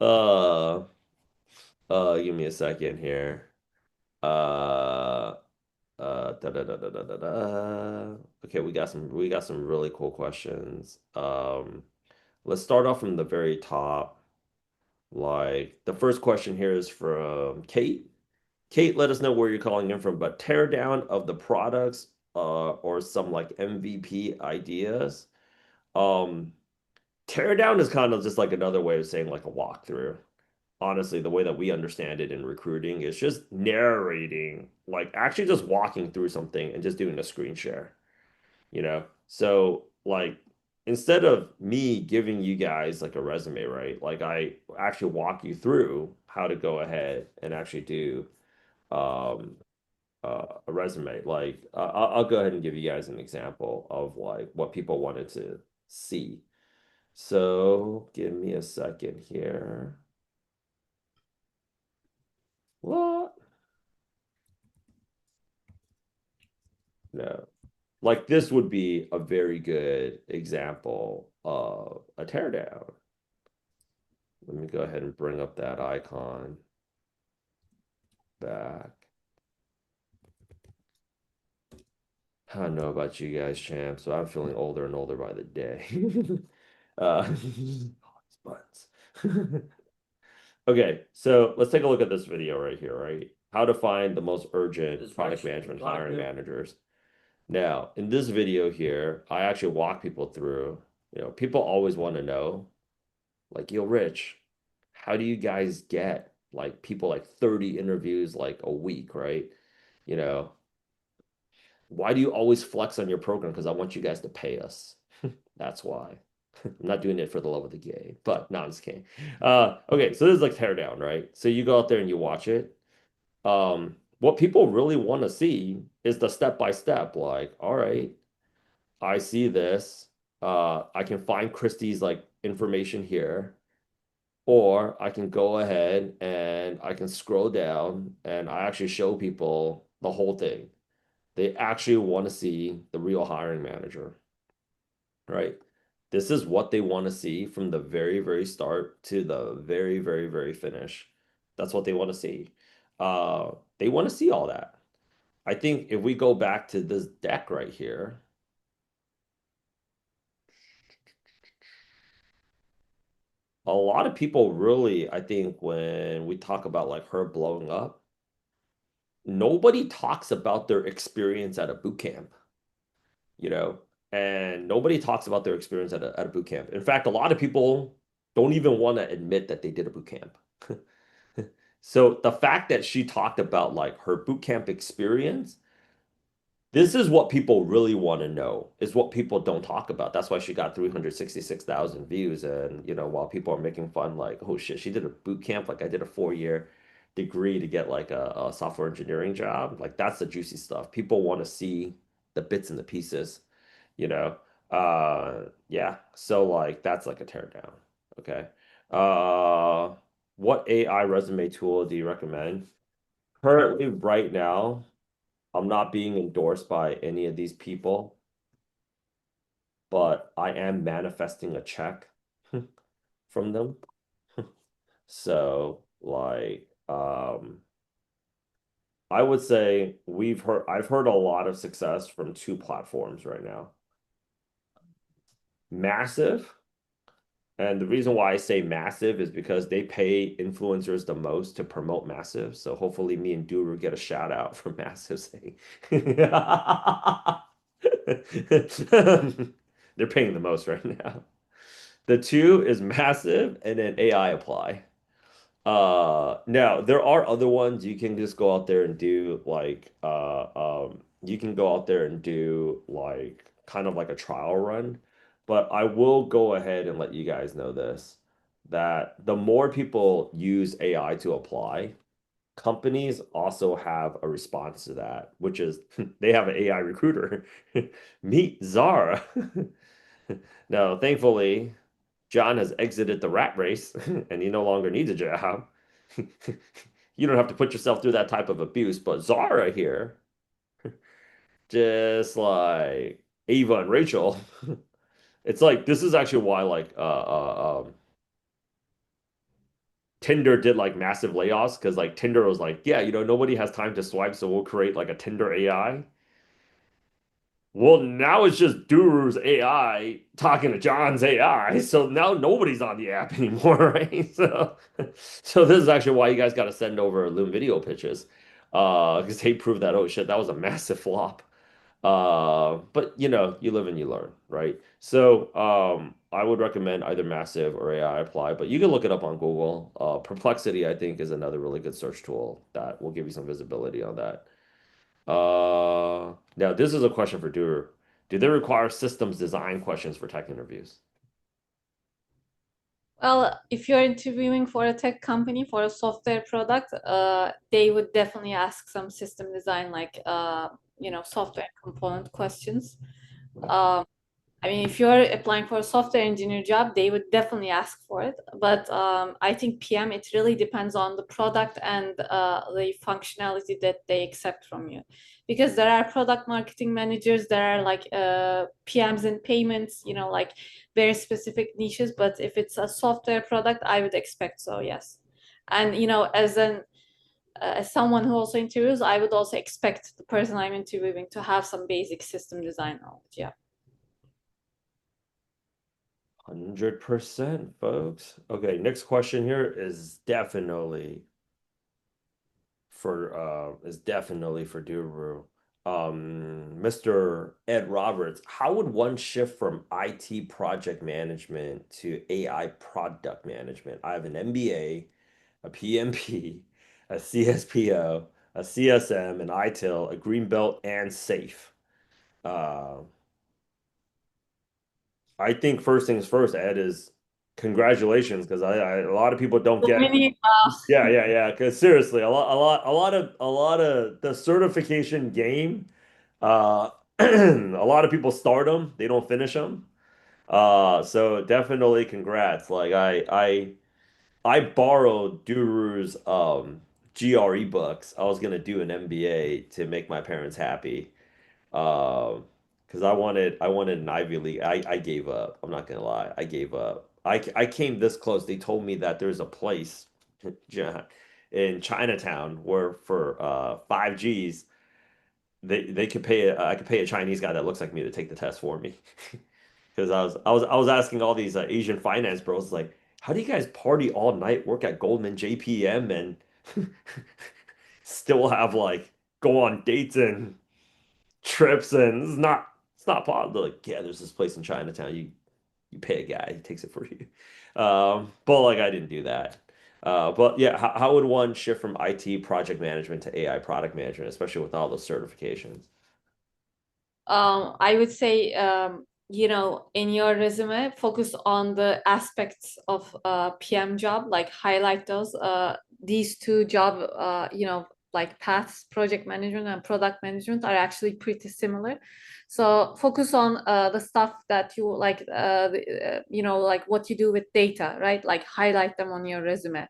uh, give me a second here. Uh, da. Okay, we got some really cool questions. Let's start off from the very top. Like the first question here is from Kate. Kate, let us know where you're calling in from, but tear down of the products or some like MVP ideas. Um, Tear down is kind of just like another way of saying like a walkthrough. Honestly, the way that we understand it in recruiting is just narrating, like actually just walking through something and just doing a screen share, you know? So, like, instead of me giving you guys like a resume, right? Like, I actually walk you through how to go ahead and actually do um, a resume. Like, I'll go ahead and give you guys an example of like what people wanted to see. So, give me a second here. What? No. Like this would be a very good example of a teardown. Let me go ahead and bring up that icon back. I don't know about you guys, champs, but I'm feeling older and older by the day. uh, buttons. Okay, so let's take a look at this video right here, right? How to find the most urgent product management hiring managers. Now, in this video here, I actually walk people through, people always want to know, like, yo, Rich, how do you guys get like people like 30 interviews like a week, right? You know, why do you always flex on your program? Because I want you guys to pay us. That's why. I'm not doing it for the love of the game, but no, I'm just kidding. Okay, so this is like tear down, right? So you go out there and you watch it. What people really want to see is the step by step, like, all right, I see this. I can find Christie's like information here, or I can go ahead and I can scroll down and I actually show people the whole thing. They actually want to see the real hiring manager, right? This is what they want to see from the very, very start to the very, very, very finish. That's what they want to see. They want to see all that. I think if we go back to this deck right here, a lot of people really, I think, when we talk about like her blowing up, nobody talks about their experience at a boot camp, you know, and nobody talks about their experience at a boot camp. In fact, a lot of people don't even want to admit that they did a boot camp. So the fact that she talked about like her boot camp experience, this is what people really want to know, is what people don't talk about. That's why she got 366,000 views. And, while people are making fun, like, oh shit, she did a boot camp. Like, I did a 4-year degree to get like a software engineering job. Like, that's the juicy stuff. People want to see the bits and the pieces, you know? Yeah. So, like, that's like a teardown. Okay. Uh, what AI resume tool do you recommend? Currently, right now, I'm not being endorsed by any of these people, but I am manifesting a check from them. So, like, I would say I've heard a lot of success from two platforms right now. Massive, and the reason why I say massive is because they pay influencers the most to promote massive. So hopefully me and Duru get a shout out from massive saying they're paying the most right now. The two is massive and then AI apply. Now there are other ones you can just go out there and do like you can go out there and do like kind of like a trial run. But I will go ahead and let you guys know this, that the more people use AI to apply, companies also have a response to that, which is they have an AI recruiter. Meet Zara. Now, thankfully, John has exited the rat race and he no longer needs a job. You don't have to put yourself through that type of abuse. But Zara here, just like Ava and Rachel, it's like this is actually why like Tinder did like massive layoffs because like Tinder was like, yeah, nobody has time to swipe, so we'll create like a Tinder AI. Well, now it's just Duru's AI talking to John's AI, so now nobody's on the app anymore, right? So this is actually why you guys got to send over Loom video pitches, because they proved that oh shit, that was a massive flop. But you live and you learn, right? So I would recommend either Massive or AI Apply, but you can look it up on Google. Perplexity, I think, is another really good search tool that will give you some visibility on that. Now this is a question for Doer. Do they require systems design questions for tech interviews? Well, if you're interviewing for a tech company for a software product, they would definitely ask some system design, like software component questions. Um, I mean, if you're applying for a software engineer job, they would definitely ask for it. But I think PM, it really depends on the product and the functionality that they accept from you. Because there are product marketing managers, there are like PMs in payments, like very specific niches. But if it's a software product, I would expect so, yes. And, as someone who also interviews, I would also expect the person I'm interviewing to have some basic system design knowledge. Yeah. 100%, folks. Okay, next question here is definitely for Duru. Mr. Ed Roberts, how would one shift from IT project management to AI product management? I have an MBA, a PMP, a CSPO, a CSM, an ITIL, a green belt, and SAFE. Uh, I think first things first, Ed, is congratulations because a lot of people don't So get. many Yeah, yeah, yeah. Because seriously, a lot of the certification game, a lot of people start them, they don't finish them. So definitely congrats. Like I borrowed Duru's GRE books. I was gonna do an MBA to make my parents happy. Because I wanted an Ivy League. I gave up. I'm not gonna lie. I gave up. I came this close. They told me that there's a place in Chinatown where for 5 Gs they could pay I could pay a Chinese guy that looks like me to take the test for me. Because I was asking all these Asian finance bros like, how do you guys party all night, work at Goldman, JPM, and still have like go on dates and trips and it's not possible. Like, yeah, there's this place in Chinatown. You pay a guy, he takes it for you. But like I didn't do that. But yeah, how would one shift from IT project management to AI product management, especially with all those certifications? I would say, in your resume, focus on the aspects of PM job, like highlight those. These two job, like paths, project management and product management are actually pretty similar. So focus on the stuff that you like, like what you do with data, right? Like highlight them on your resume.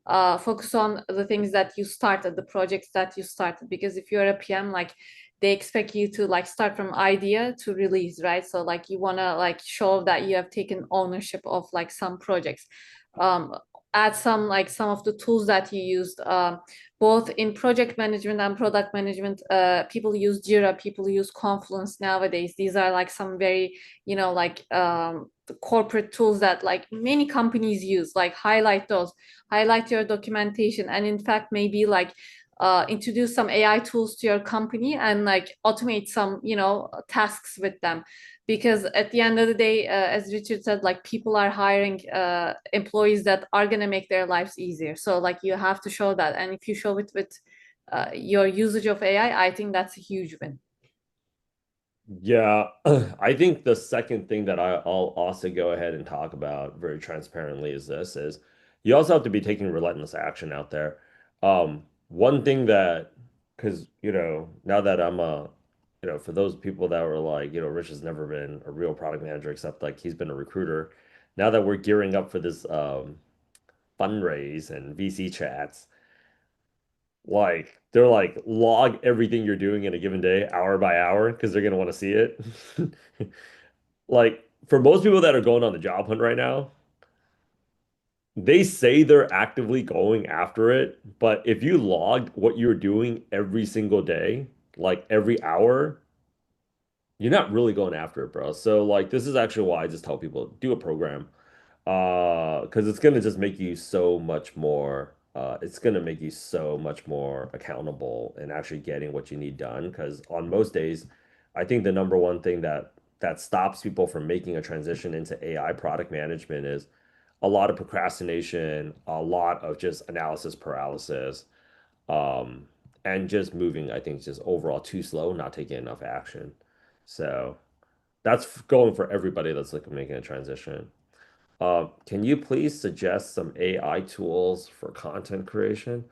Focus on the things that you started, the projects that you started, because if you're a PM, like they expect you to like start from idea to release, right? So like you want to like show that you have taken ownership of like some projects. um Add some of the tools that you used, both in project management and product management. People use Jira, people use Confluence nowadays. These are like some very, like corporate tools that like many companies use. Like highlight those, highlight your documentation, and in fact maybe like introduce some AI tools to your company and like automate some, tasks with them. Because at the end of the day, as Richard said, like people are hiring employees that are going to make their lives easier. So like you have to show that. And if you show it with your usage of AI, I think that's a huge win. Yeah, I think the second thing that I'll also go ahead and talk about very transparently is you also have to be taking relentless action out there. One thing that, because, now that I'm for those people that were like, Rich has never been a real product manager except like he's been a recruiter. Now that we're gearing up for this fundraise and VC chats, like they're like log everything you're doing in a given day, hour by hour, because they're gonna want to see it. Like for most people that are going on the job hunt right now, they say they're actively going after it, but if you logged what you're doing every single day, like every hour, you're not really going after it, bro. So like this is actually why I just tell people do a program. Because it's gonna just make you so much more it's gonna make you so much more accountable and actually getting what you need done. Because on most days, I think the number one thing that stops people from making a transition into AI product management is a lot of procrastination, a lot of just analysis paralysis, um, and just moving, I think, just overall too slow, not taking enough action. So that's going for everybody that's looking making a transition. Can you please suggest some AI tools for content creation?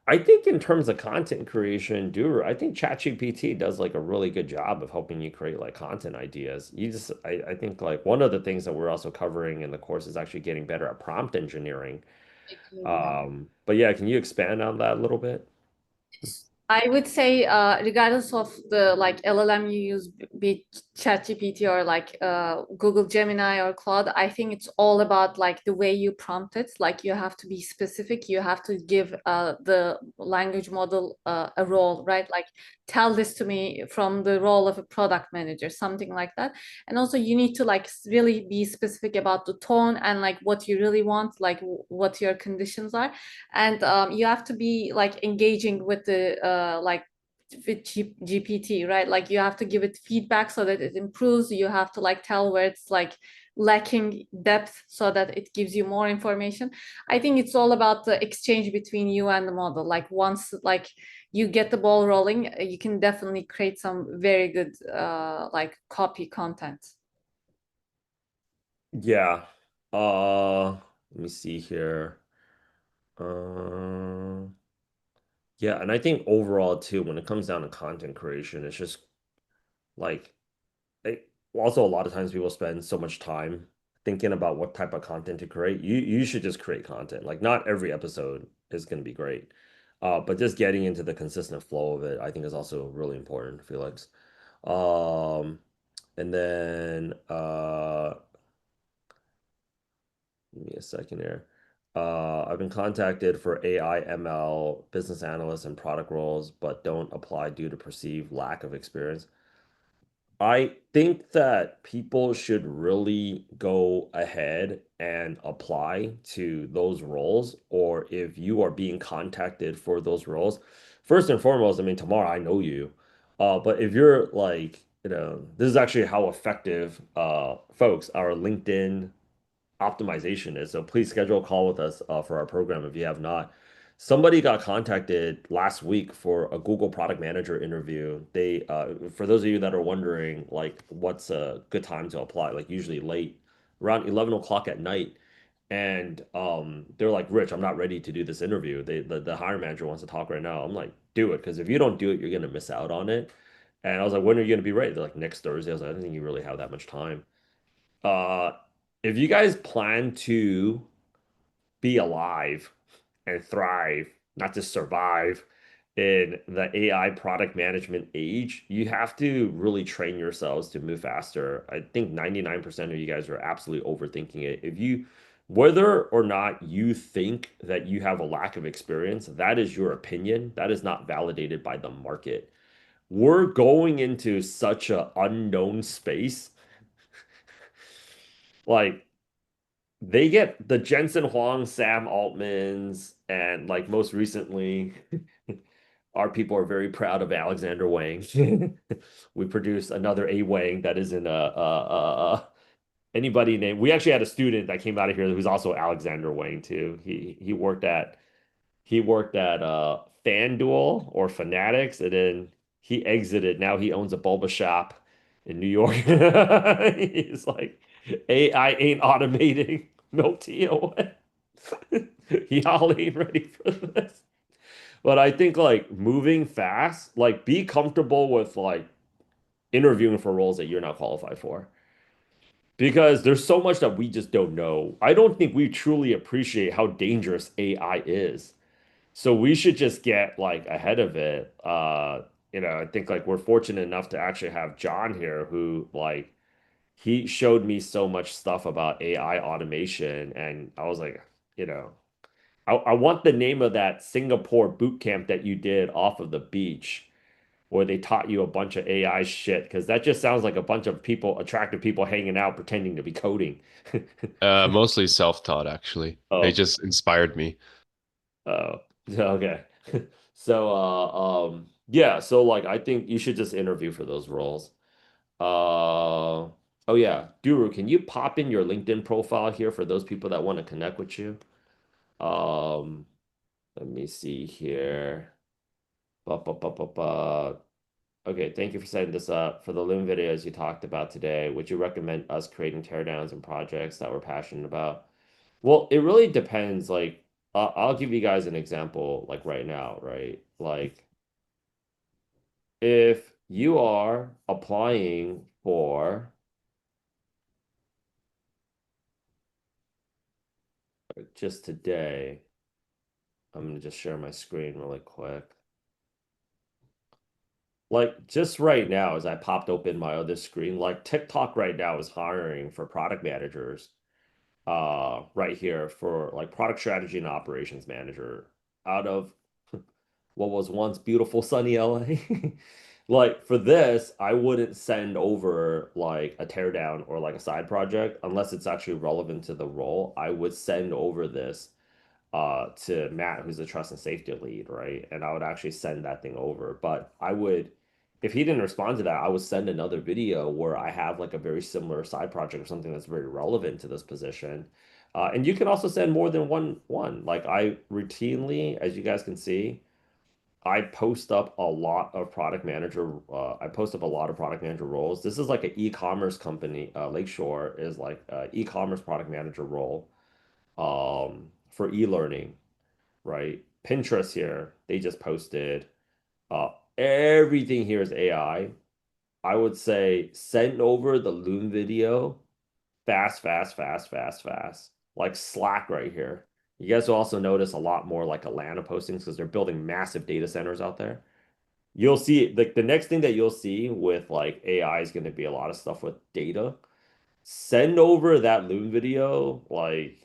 I think in terms of content creation, I think ChatGPT does like a really good job of helping you create like content ideas. I think like one of the things that we're also covering in the course is actually getting better at prompt engineering. But yeah, can you expand on that a little bit? I would say, regardless of the like LLM you use, be it ChatGPT or like Google Gemini or Claude, I think it's all about like the way you prompt it. Like you have to be specific. You have to give the language model a role, right? Like tell this to me from the role of a product manager, something like that. And also you need to like really be specific about the tone and like what you really want, like what your conditions are. And you have to be like engaging with the with GPT, right? Like you have to give it feedback so that it improves. You have to like tell where it's like lacking depth so that it gives you more information. I think it's all about the exchange between you and the model. Like once like you get the ball rolling, you can definitely create some very good copy content. Yeah. Let me see here. Uh, yeah, and I think overall too, when it comes down to content creation, it's just like also a lot of times people spend so much time thinking about what type of content to create. You should just create content. Like not every episode is going to be great. But just getting into the consistent flow of it, I think is also really important, Felix. Um, and then give me a second here. I've been contacted for AI, ML, business analyst, and product roles, but don't apply due to perceived lack of experience. I think that people should really go ahead and apply to those roles, or if you are being contacted for those roles, first and foremost, I mean, tomorrow I know you. But if you're like, this is actually how effective folks, our LinkedIn optimization is. So please schedule a call with us for our program if you have not. Somebody got contacted last week for a Google product manager interview. For those of you that are wondering, like, what's a good time to apply? Like, usually late, around 11 o'clock at night. And they're like, Rich, I'm not ready to do this interview. The hiring manager wants to talk right now. I'm like, do it, because if you don't do it, you're gonna miss out on it. And I was like, when are you gonna be ready? They're like, next Thursday. I was like, I don't think you really have that much time. Uh, if you guys plan to be alive and thrive, not just survive in the AI product management age, you have to really train yourselves to move faster. I think 99% of you guys are absolutely overthinking it. Whether or not you think that you have a lack of experience, that is your opinion. That is not validated by the market. We're going into such an unknown space. Like, they get the Jensen Huang, Sam Altmans, and like most recently, our people are very proud of Alexander Wang. We produced another A Wang that isn't anybody named. We actually had a student that came out of here who's also Alexander Wang too. He worked at FanDuel or Fanatics, and then he exited. Now he owns a bulba shop in New York. He's like, AI ain't automating milk tea away. Y'all ain't ready for this. But I think like moving fast, like be comfortable with like interviewing for roles that you're not qualified for. Because there's so much that we just don't know. I don't think we truly appreciate how dangerous AI is. So we should just get like ahead of it. I think like we're fortunate enough to actually have John here who like he showed me so much stuff about AI automation and I was like, you know, I want the name of that Singapore boot camp that you did off of the beach where they taught you a bunch of AI shit because that just sounds like a bunch of people, attractive people hanging out pretending to be coding. Mostly self-taught, actually. They Oh, just inspired me. oh, okay. So, yeah, so like I think you should just interview for those roles. Oh yeah, Duru, can you pop in your LinkedIn profile here for those people that want to connect with you? Um, Let me see here. Ba, ba, ba, ba, ba. Okay, thank you for setting this up. For the Loom videos you talked about today, would you recommend us creating teardowns and projects that we're passionate about? Well, it really depends. Like, I'll give you guys an example, like right now, right? Like, if you are applying for just today, I'm gonna just share my screen really quick. Like, just right now, as I popped open my other screen, like TikTok right now is hiring for product managers right here for like product strategy and operations manager out of what was once beautiful sunny LA. Like for this, I wouldn't send over like a teardown or like a side project unless it's actually relevant to the role. I would send over this to Matt, who's the trust and safety lead, right? And I would actually send that thing over. But I would, if he didn't respond to that, I would send another video where I have like a very similar side project or something that's very relevant to this position. And you can also send more than one. Like I routinely, as you guys can see, I post up a lot of product manager. I post up a lot of product manager roles. This is like an e-commerce company. Lakeshore is like an e-commerce product manager role for e-learning, right? Pinterest here, they just posted. Everything here is AI. I would say send over the Loom video fast, fast, fast, fast, fast. Like Slack right here. You guys will also notice a lot more like Atlanta postings because they're building massive data centers out there. You'll see like the next thing that you'll see with like AI is going to be a lot of stuff with data. Send over that Loom video, like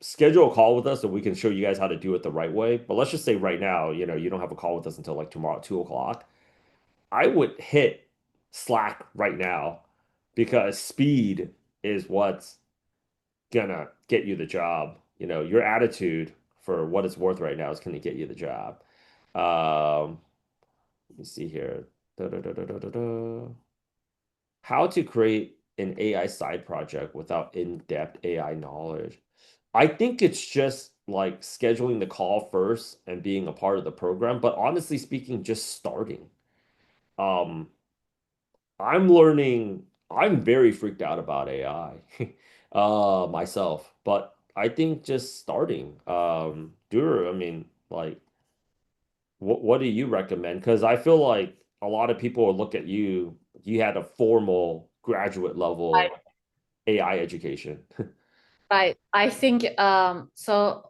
schedule a call with us so we can show you guys how to do it the right way. But let's just say right now, you don't have a call with us until like tomorrow at 2 o'clock. I would hit Slack right now because speed is what's gonna get you the job. Your attitude for what it's worth right now is gonna get you the job. Um, let me see here. Da, da, da, da, da, da, da. How to create an AI side project without in-depth AI knowledge. I think it's just like scheduling the call first and being a part of the program, but honestly speaking, just starting. Um, I'm learning, I'm very freaked out about AI myself, but I think just starting. I mean, like, what do you recommend? Because I feel like a lot of people will look at you, you had a formal graduate level AI education. Right. I think so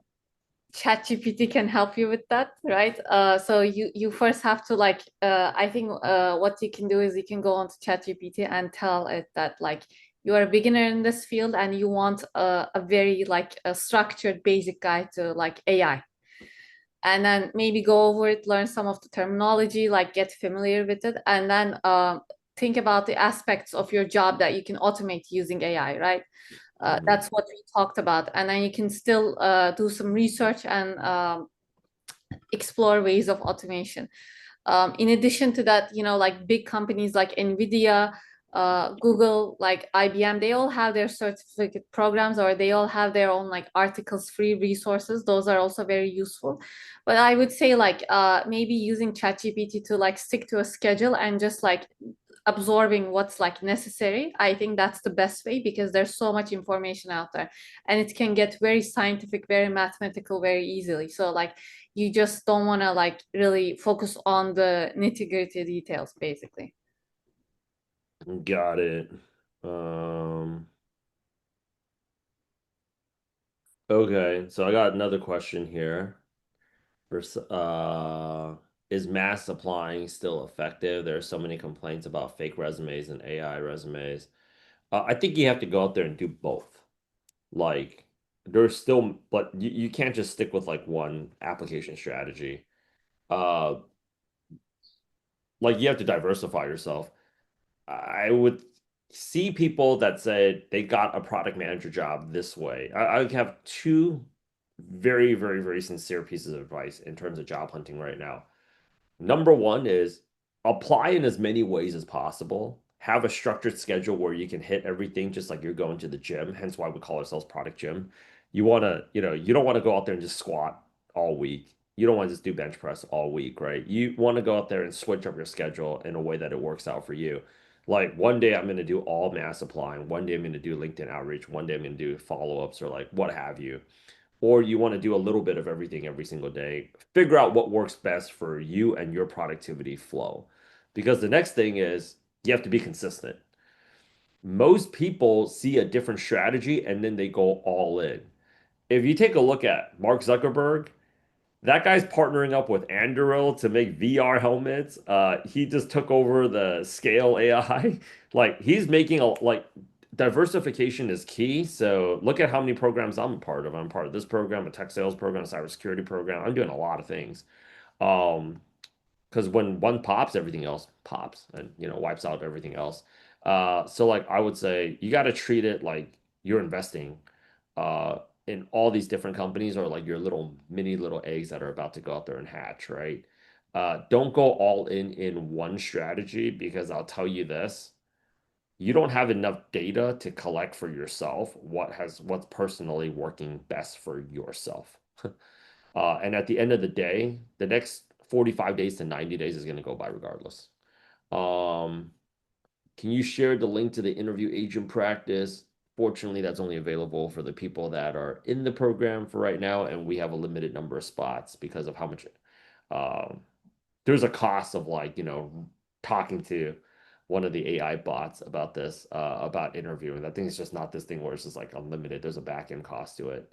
ChatGPT can help you with that, right? So you first have to like I think what you can do is you can go onto ChatGPT and tell it that like you are a beginner in this field and you want a very like a structured basic guide to like AI. And then maybe go over it, learn some of the terminology, like get familiar with it, and then think about the aspects of your job that you can automate using AI, right? Mhm. That's what we talked about. And then you can still do some research and explore ways of automation. In addition to that, like big companies like NVIDIA, Google, like IBM, they all have their certificate programs or they all have their own like articles, free resources. Those are also very useful. But I would say like maybe using ChatGPT to like stick to a schedule and just like absorbing what's like necessary. I think that's the best way because there's so much information out there and it can get very scientific, very mathematical, very easily. So like you just don't want to like really focus on the nitty-gritty details basically. Got it. Um, okay, so I got another question here. Is mass applying still effective? There are so many complaints about fake resumes and AI resumes. I think you have to go out there and do both. Like, there's still, but you can't just stick with like one application strategy. Uh, like you have to diversify yourself. I would see people that said they got a product manager job this way. I would have two very, very, very sincere pieces of advice in terms of job hunting right now. Number one is apply in as many ways as possible. Have a structured schedule where you can hit everything just like you're going to the gym, hence why we call ourselves Product Gym. You don't want to go out there and just squat all week. You don't want to just do bench press all week, right? You want to go out there and switch up your schedule in a way that it works out for you. Like one day I'm going to do all mass applying, one day I'm going to do LinkedIn outreach, one day I'm going to do follow-ups or like what have you, or you want to do a little bit of everything every single day. Figure out what works best for you and your productivity flow. Because the next thing is you have to be consistent. Most people see a different strategy and then they go all in. If you take a look at Mark Zuckerberg, that guy's partnering up with Anduril to make VR helmets. He just took over the Scale AI. Like he's making like diversification is key. So look at how many programs I'm a part of. I'm part of this program, a tech sales program, a cybersecurity program. I'm doing a lot of things. Um, because when one pops, everything else pops and wipes out everything else. So like I would say you got to treat it like you're investing uh in all these different companies or like your little mini little eggs that are about to go out there and hatch, right? Don't go all in one strategy because I'll tell you this, you don't have enough data to collect for yourself what's personally working best for yourself. And at the end of the day, the next 45 days to 90 days is going to go by regardless. Um, can you share the link to the interview agent practice? Fortunately, that's only available for the people that are in the program for right now, and we have a limited number of spots because of how much there's a cost of like, talking to one of the AI bots about this, about interviewing. That thing is just not this thing where it's just like unlimited. There's a back end cost to it.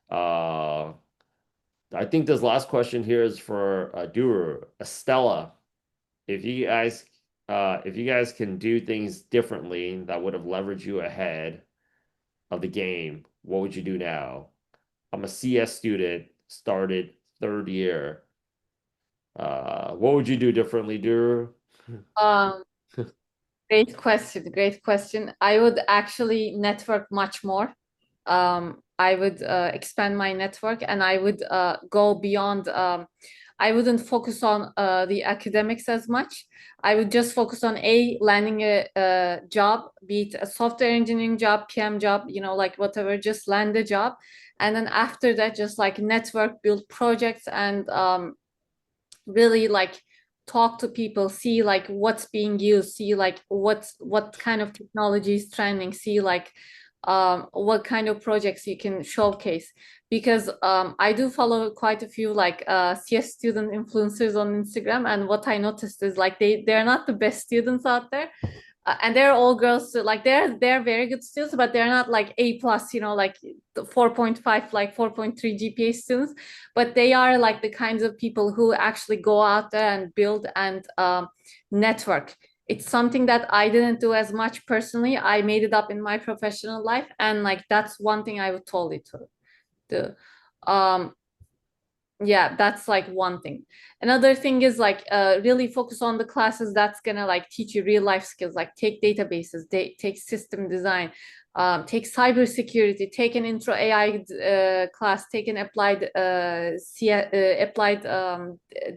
Uh, I think this last question here is for Duru, Estella. If you guys, if you guys can do things differently that would have leveraged you ahead of the game, what would you do now? I'm a CS student, started third year. What would you do differently, Duru? Um, Great question. Great question. I would actually network much more. I would expand my network and I would go beyond. I wouldn't focus on the academics as much. I would just focus on landing a job, be it a software engineering job, PM job, like whatever, just land a job. And then after that, just like network, build projects and really like talk to people, see like what's being used, see like what kind of technology is trending, see like what kind of projects you can showcase. Because I do follow quite a few like CS student influencers on Instagram, and what I noticed is like they're not the best students out there, and they're all girls, so like they're very good students, but they're not like A plus, like the 4.5, like 4.3 GPA students. But they are like the kinds of people who actually go out there and build and network. It's something that I didn't do as much personally. I made it up in my professional life, and like that's one thing I would totally do. Um, yeah, that's like one thing. Another thing is like really focus on the classes that's gonna like teach you real life skills, like take databases, take system design, take cybersecurity, take an intro AI class, take an applied applied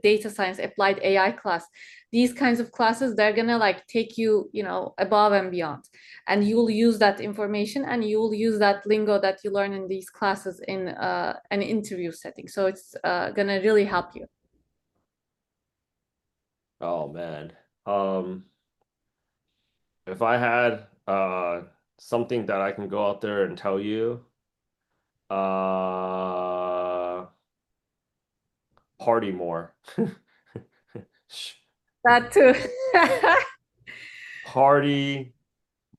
data science, applied AI class. These kinds of classes, they're gonna like take you, above and beyond, and you'll use that information and you'll use that lingo that you learn in these classes in an interview setting. So it's gonna really help you. Oh man. Um, if I had something that I can go out there and tell you, uh party more. That too. Party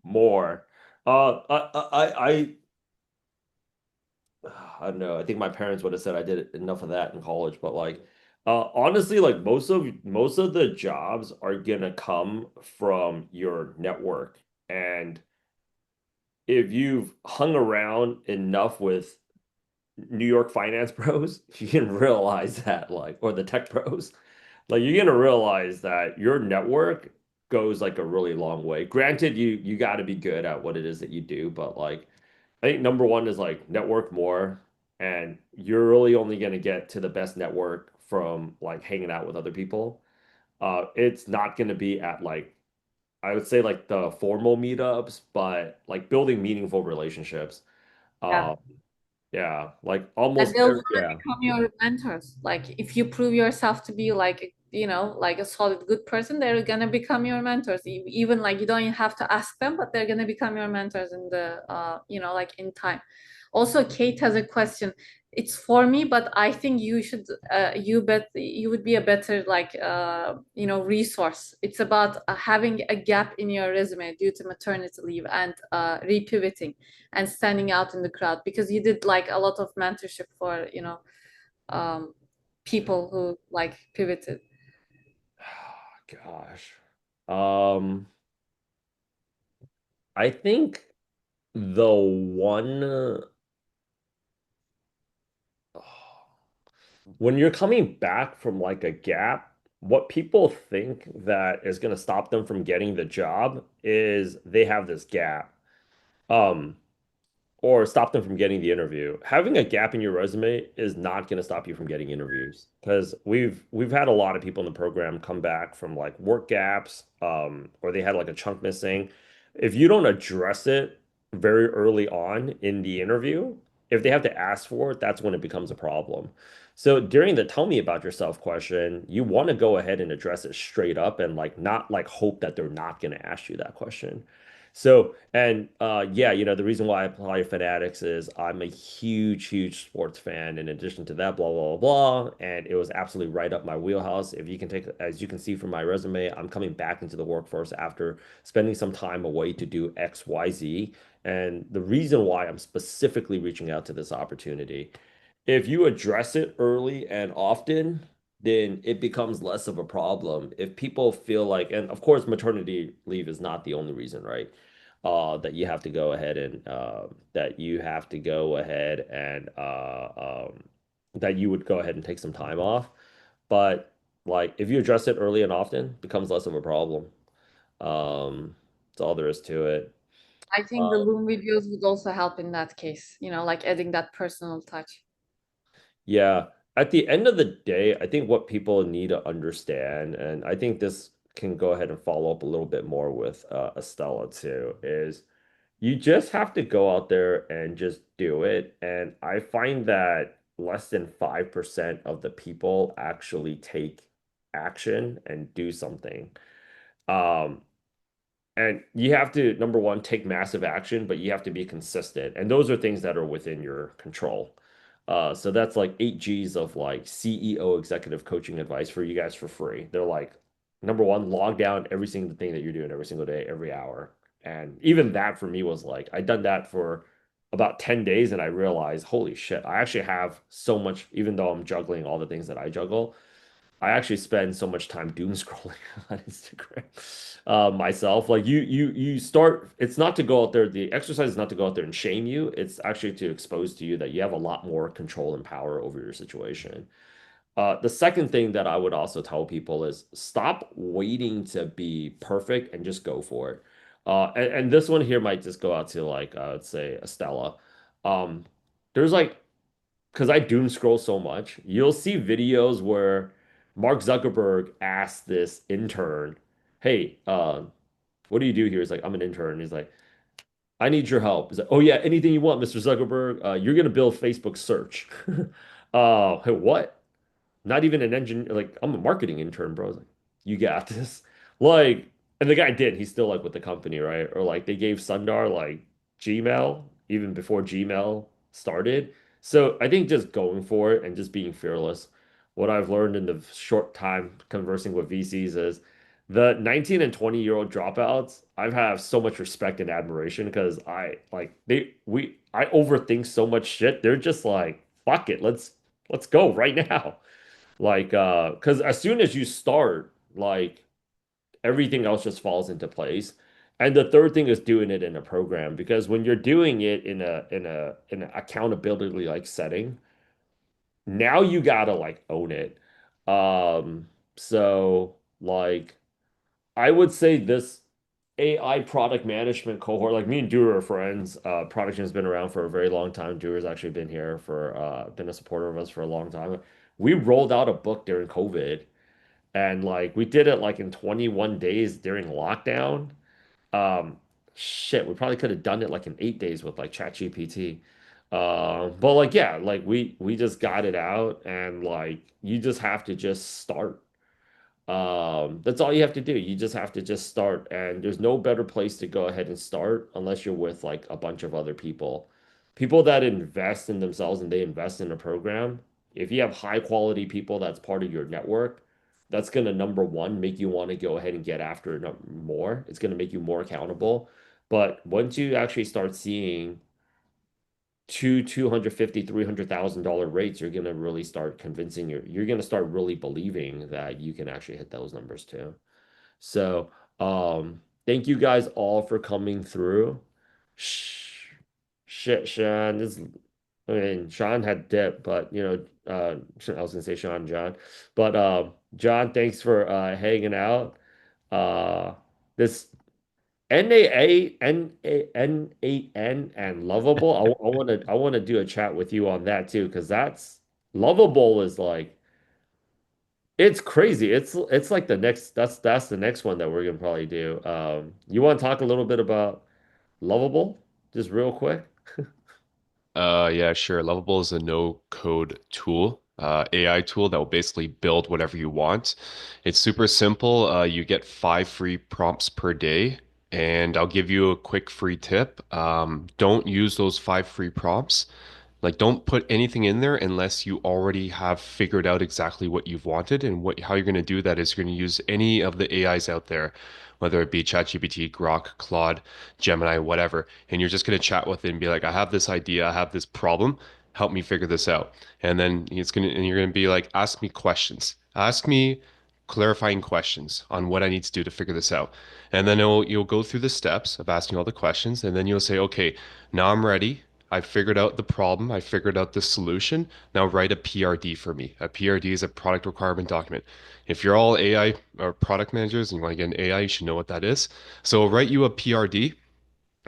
more. I don't know. I think my parents would have said I did enough of that in college, but like, honestly, like most of the jobs are gonna come from your network, and if you've hung around enough with New York finance bros, you can realize that, like, or the tech bros, like you're gonna realize that your network goes like a really long way. Granted, you got to be good at what it is that you do, but like I think number one is like network more, and you're really only gonna get to the best network from like hanging out with other people. It's not gonna be at like I would say like the formal meetups, but like building meaningful relationships. Yeah. Um, yeah, like And almost they'll every, gonna yeah. become your mentors. Like if you prove yourself to be like, like a solid good person, they're gonna become your mentors. Even like you don't even have to ask them, but they're gonna become your mentors in the like in time. Also, Kate has a question. It's for me, but I think you should you would be a better like resource. It's about having a gap in your resume due to maternity leave and repivoting and standing out in the crowd, because you did like a lot of mentorship for um, people who like pivoted. Gosh. Um, I think the one when you're coming back from like a gap, what people think that is going to stop them from getting the job is they have this gap. Um, or stop them from getting the interview. Having a gap in your resume is not going to stop you from getting interviews because we've had a lot of people in the program come back from like work gaps, or they had like a chunk missing. If you don't address it very early on in the interview, if they have to ask for it, that's when it becomes a problem. So during the tell me about yourself question, you want to go ahead and address it straight up and like not like hope that they're not going to ask you that question. So, and yeah, the reason why I apply Fanatics is I'm a huge, huge sports fan. In addition to that, blah, blah, blah, blah. And it was absolutely right up my wheelhouse. If you can take, as you can see from my resume, I'm coming back into the workforce after spending some time away to do X, Y, Z. And the reason why I'm specifically reaching out to this opportunity, if you address it early and often, then it becomes less of a problem. If people feel like, and of course, maternity leave is not the only reason, right? That you have to go ahead and that you have to go ahead and that you would go ahead and take some time off. But like if you address it early and often, it becomes less of a problem. That's all there is to it. I think the Uh, Loom videos would also help in that case, like adding that personal touch. Yeah, at the end of the day, I think what people need to understand, and I think this can go ahead and follow up a little bit more with Estella too, is you just have to go out there and just do it. And I find that less than 5% of the people actually take action and do something. Um, and you have to, number one, take massive action, but you have to be consistent. And those are things that are within your control. So that's like 8 G's of like CEO executive coaching advice for you guys for free. They're like, number one, log down every single thing that you're doing every single day, every hour. And even that for me was like, I'd done that for about 10 days and I realized, holy shit, I actually have so much, even though I'm juggling all the things that I juggle. I actually spend so much time doom scrolling on Instagram myself. Like you start. It's not to go out there. The exercise is not to go out there and shame you. It's actually to expose to you that you have a lot more control and power over your situation. The second thing that I would also tell people is stop waiting to be perfect and just go for it. And this one here might just go out to like let's say Estella. Um, there's like because I doom scroll so much, you'll see videos where Mark Zuckerberg asked this intern, "Hey, what do you do here?" He's like, "I'm an intern." He's like, "I need your help." He's like, "Oh yeah, anything you want, Mr. Zuckerberg. You're gonna build Facebook search." Hey, what? Not even an engine. Like, I'm a marketing intern, bro. I was like, you got this. Like, and the guy did. He's still like with the company, right? Or like they gave Sundar like Gmail even before Gmail started. So I think just going for it and just being fearless. What I've learned in the short time conversing with VCs is the 19 and 20-year-old dropouts, I have so much respect and admiration because I overthink so much shit. They're just like, fuck it, let's go right now. Like, because as soon as you start, like everything else just falls into place. And the third thing is doing it in a program because when you're doing it in an accountability like setting, now you gotta like own it. Um, so like I would say this AI product management cohort, like me and Dewar are friends. Product has been around for a very long time. Dewar's actually been here for been a supporter of us for a long time. We rolled out a book during COVID and like we did it like in 21 days during lockdown. Um, shit, we probably could have done it like in 8 days with like ChatGPT. But like yeah, like we just got it out and like you just have to just start. That's all you have to do. You just have to just start, and there's no better place to go ahead and start unless you're with like a bunch of other people. People that invest in themselves and they invest in a program. If you have high quality people that's part of your network, that's gonna number one make you want to go ahead and get after it more. It's gonna make you more accountable. But once you actually start seeing 250 $300,000 rates, you're gonna really start convincing you're gonna start really believing that you can actually hit those numbers too. So thank you guys all for coming through. Shh, shit, Sean. I mean Sean had dip, but I was gonna say Sean John. But John, thanks for hanging out. This NAANAN and Lovable. I want to do a chat with you on that too, because that's Lovable is like it's crazy. It's like the next that's the next one that we're gonna probably do. You want to talk a little bit about Lovable, just real quick? Yeah, sure. Lovable is a no-code tool, AI tool that will basically build whatever you want. It's super simple. You get 5 free prompts per day. And I'll give you a quick free tip. Don't use those 5 free prompts. Like, don't put anything in there unless you already have figured out exactly what you've wanted. And how you're going to do that is you're going to use any of the AIs out there, whether it be ChatGPT, Grok, Claude, Gemini, whatever. And you're just going to chat with it and be like, I have this idea, I have this problem. Help me figure this out. And you're going to be like, ask me questions. Ask me clarifying questions on what I need to do to figure this out. And then you'll go through the steps of asking all the questions. And then you'll say, okay, now I'm ready. I figured out the problem. I figured out the solution. Now write a PRD for me. A PRD is a product requirement document. If you're all AI or product managers and you want to get an AI, you should know what that is. So I'll write you a PRD.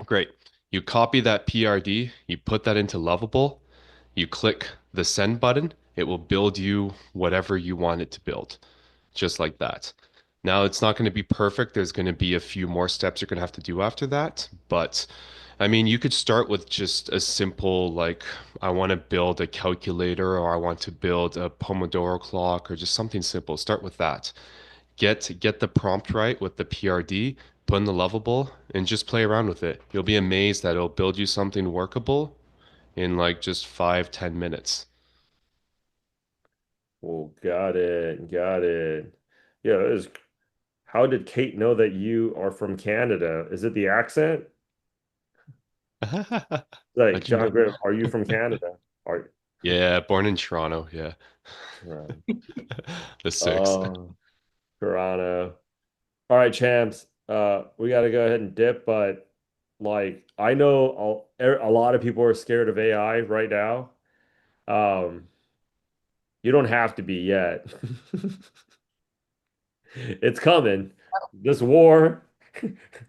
Great. You copy that PRD, you put that into Lovable, you click the send button. It will build you whatever you want it to build, just like that. Now, it's not going to be perfect. There's going to be a few more steps you're going to have to do after that. But I mean, you could start with just a simple, like, I want to build a calculator or I want to build a Pomodoro clock or just something simple. Start with that. Get the prompt right with the PRD, put in the Lovable, and just play around with it. You'll be amazed that it'll build you something workable in like just 5, 10 minutes. Oh, got it. Got it. Yeah, how did Kate know that you are from Canada? Is it the accent? Like, How'd you John know? Grimm, are you from Canada? Are Yeah, born in Toronto. Yeah. right. The six. Oh, Toronto. All right, champs. We got to go ahead and dip, but like I know a lot of people are scared of AI right now. Um, you don't have to be yet. It's coming. This war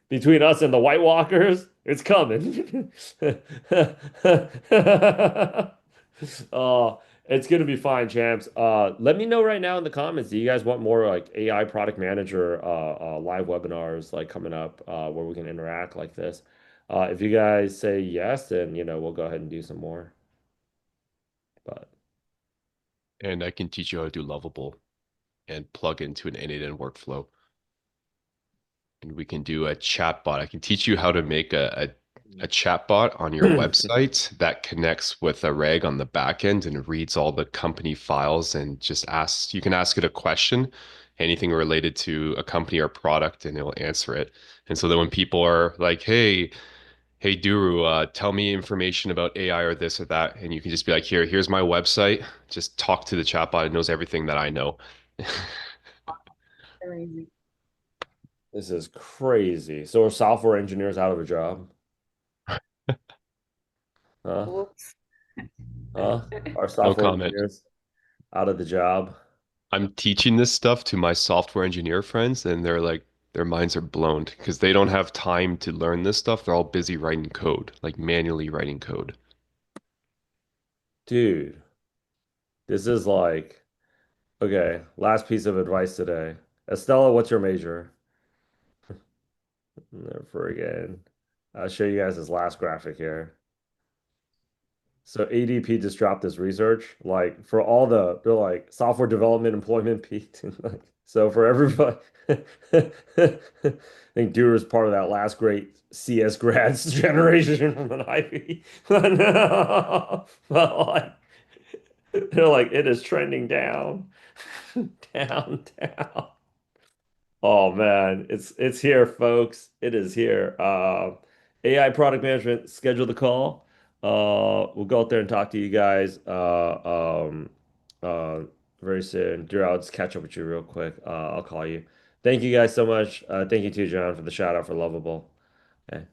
between us and the White Walkers, it's coming. Oh, it's gonna be fine, champs. Let me know right now in the comments. Do you guys want more like AI product manager live webinars like coming up where we can interact like this? If you guys say yes, then we'll go ahead and do some more. But And I can teach you how to do Lovable and plug into an end-to-end workflow. And we can do a chatbot. I can teach you how to make a chatbot on your website that connects with a reg on the back end and reads all the company files and just asks, you can ask it a question, anything related to a company or product, and it'll answer it. And so that when people are like, hey Duru, tell me information about AI or this or that, and you can just be like, here's my website. Just talk to the chatbot. It knows everything that I know. Amazing. this is crazy. So are software engineers out of a job? Huh? Whoops. Huh? Are No software comment. engineers out of the job? I'm teaching this stuff to my software engineer friends, and they're like, their minds are blown because they don't have time to learn this stuff. They're all busy writing code, like manually writing code. Dude, this is like, okay, last piece of advice today. Estella, what's your major? Never forget. I'll show you guys this last graphic here. So ADP just dropped this research, like for all they're like software development employment peaked. So for everybody, I think Dewar is part of that last great CS grads generation from an Ivy. But no, but like they're like it is trending down, down, down. Oh man, it's here, folks. It is here. AI product management, schedule the call. We'll go out there and talk to you guys uh very soon. Drew, I'll just catch up with you real quick. I'll call you. Thank you guys so much. Thank you too, John, for the shout out for Lovable. Okay.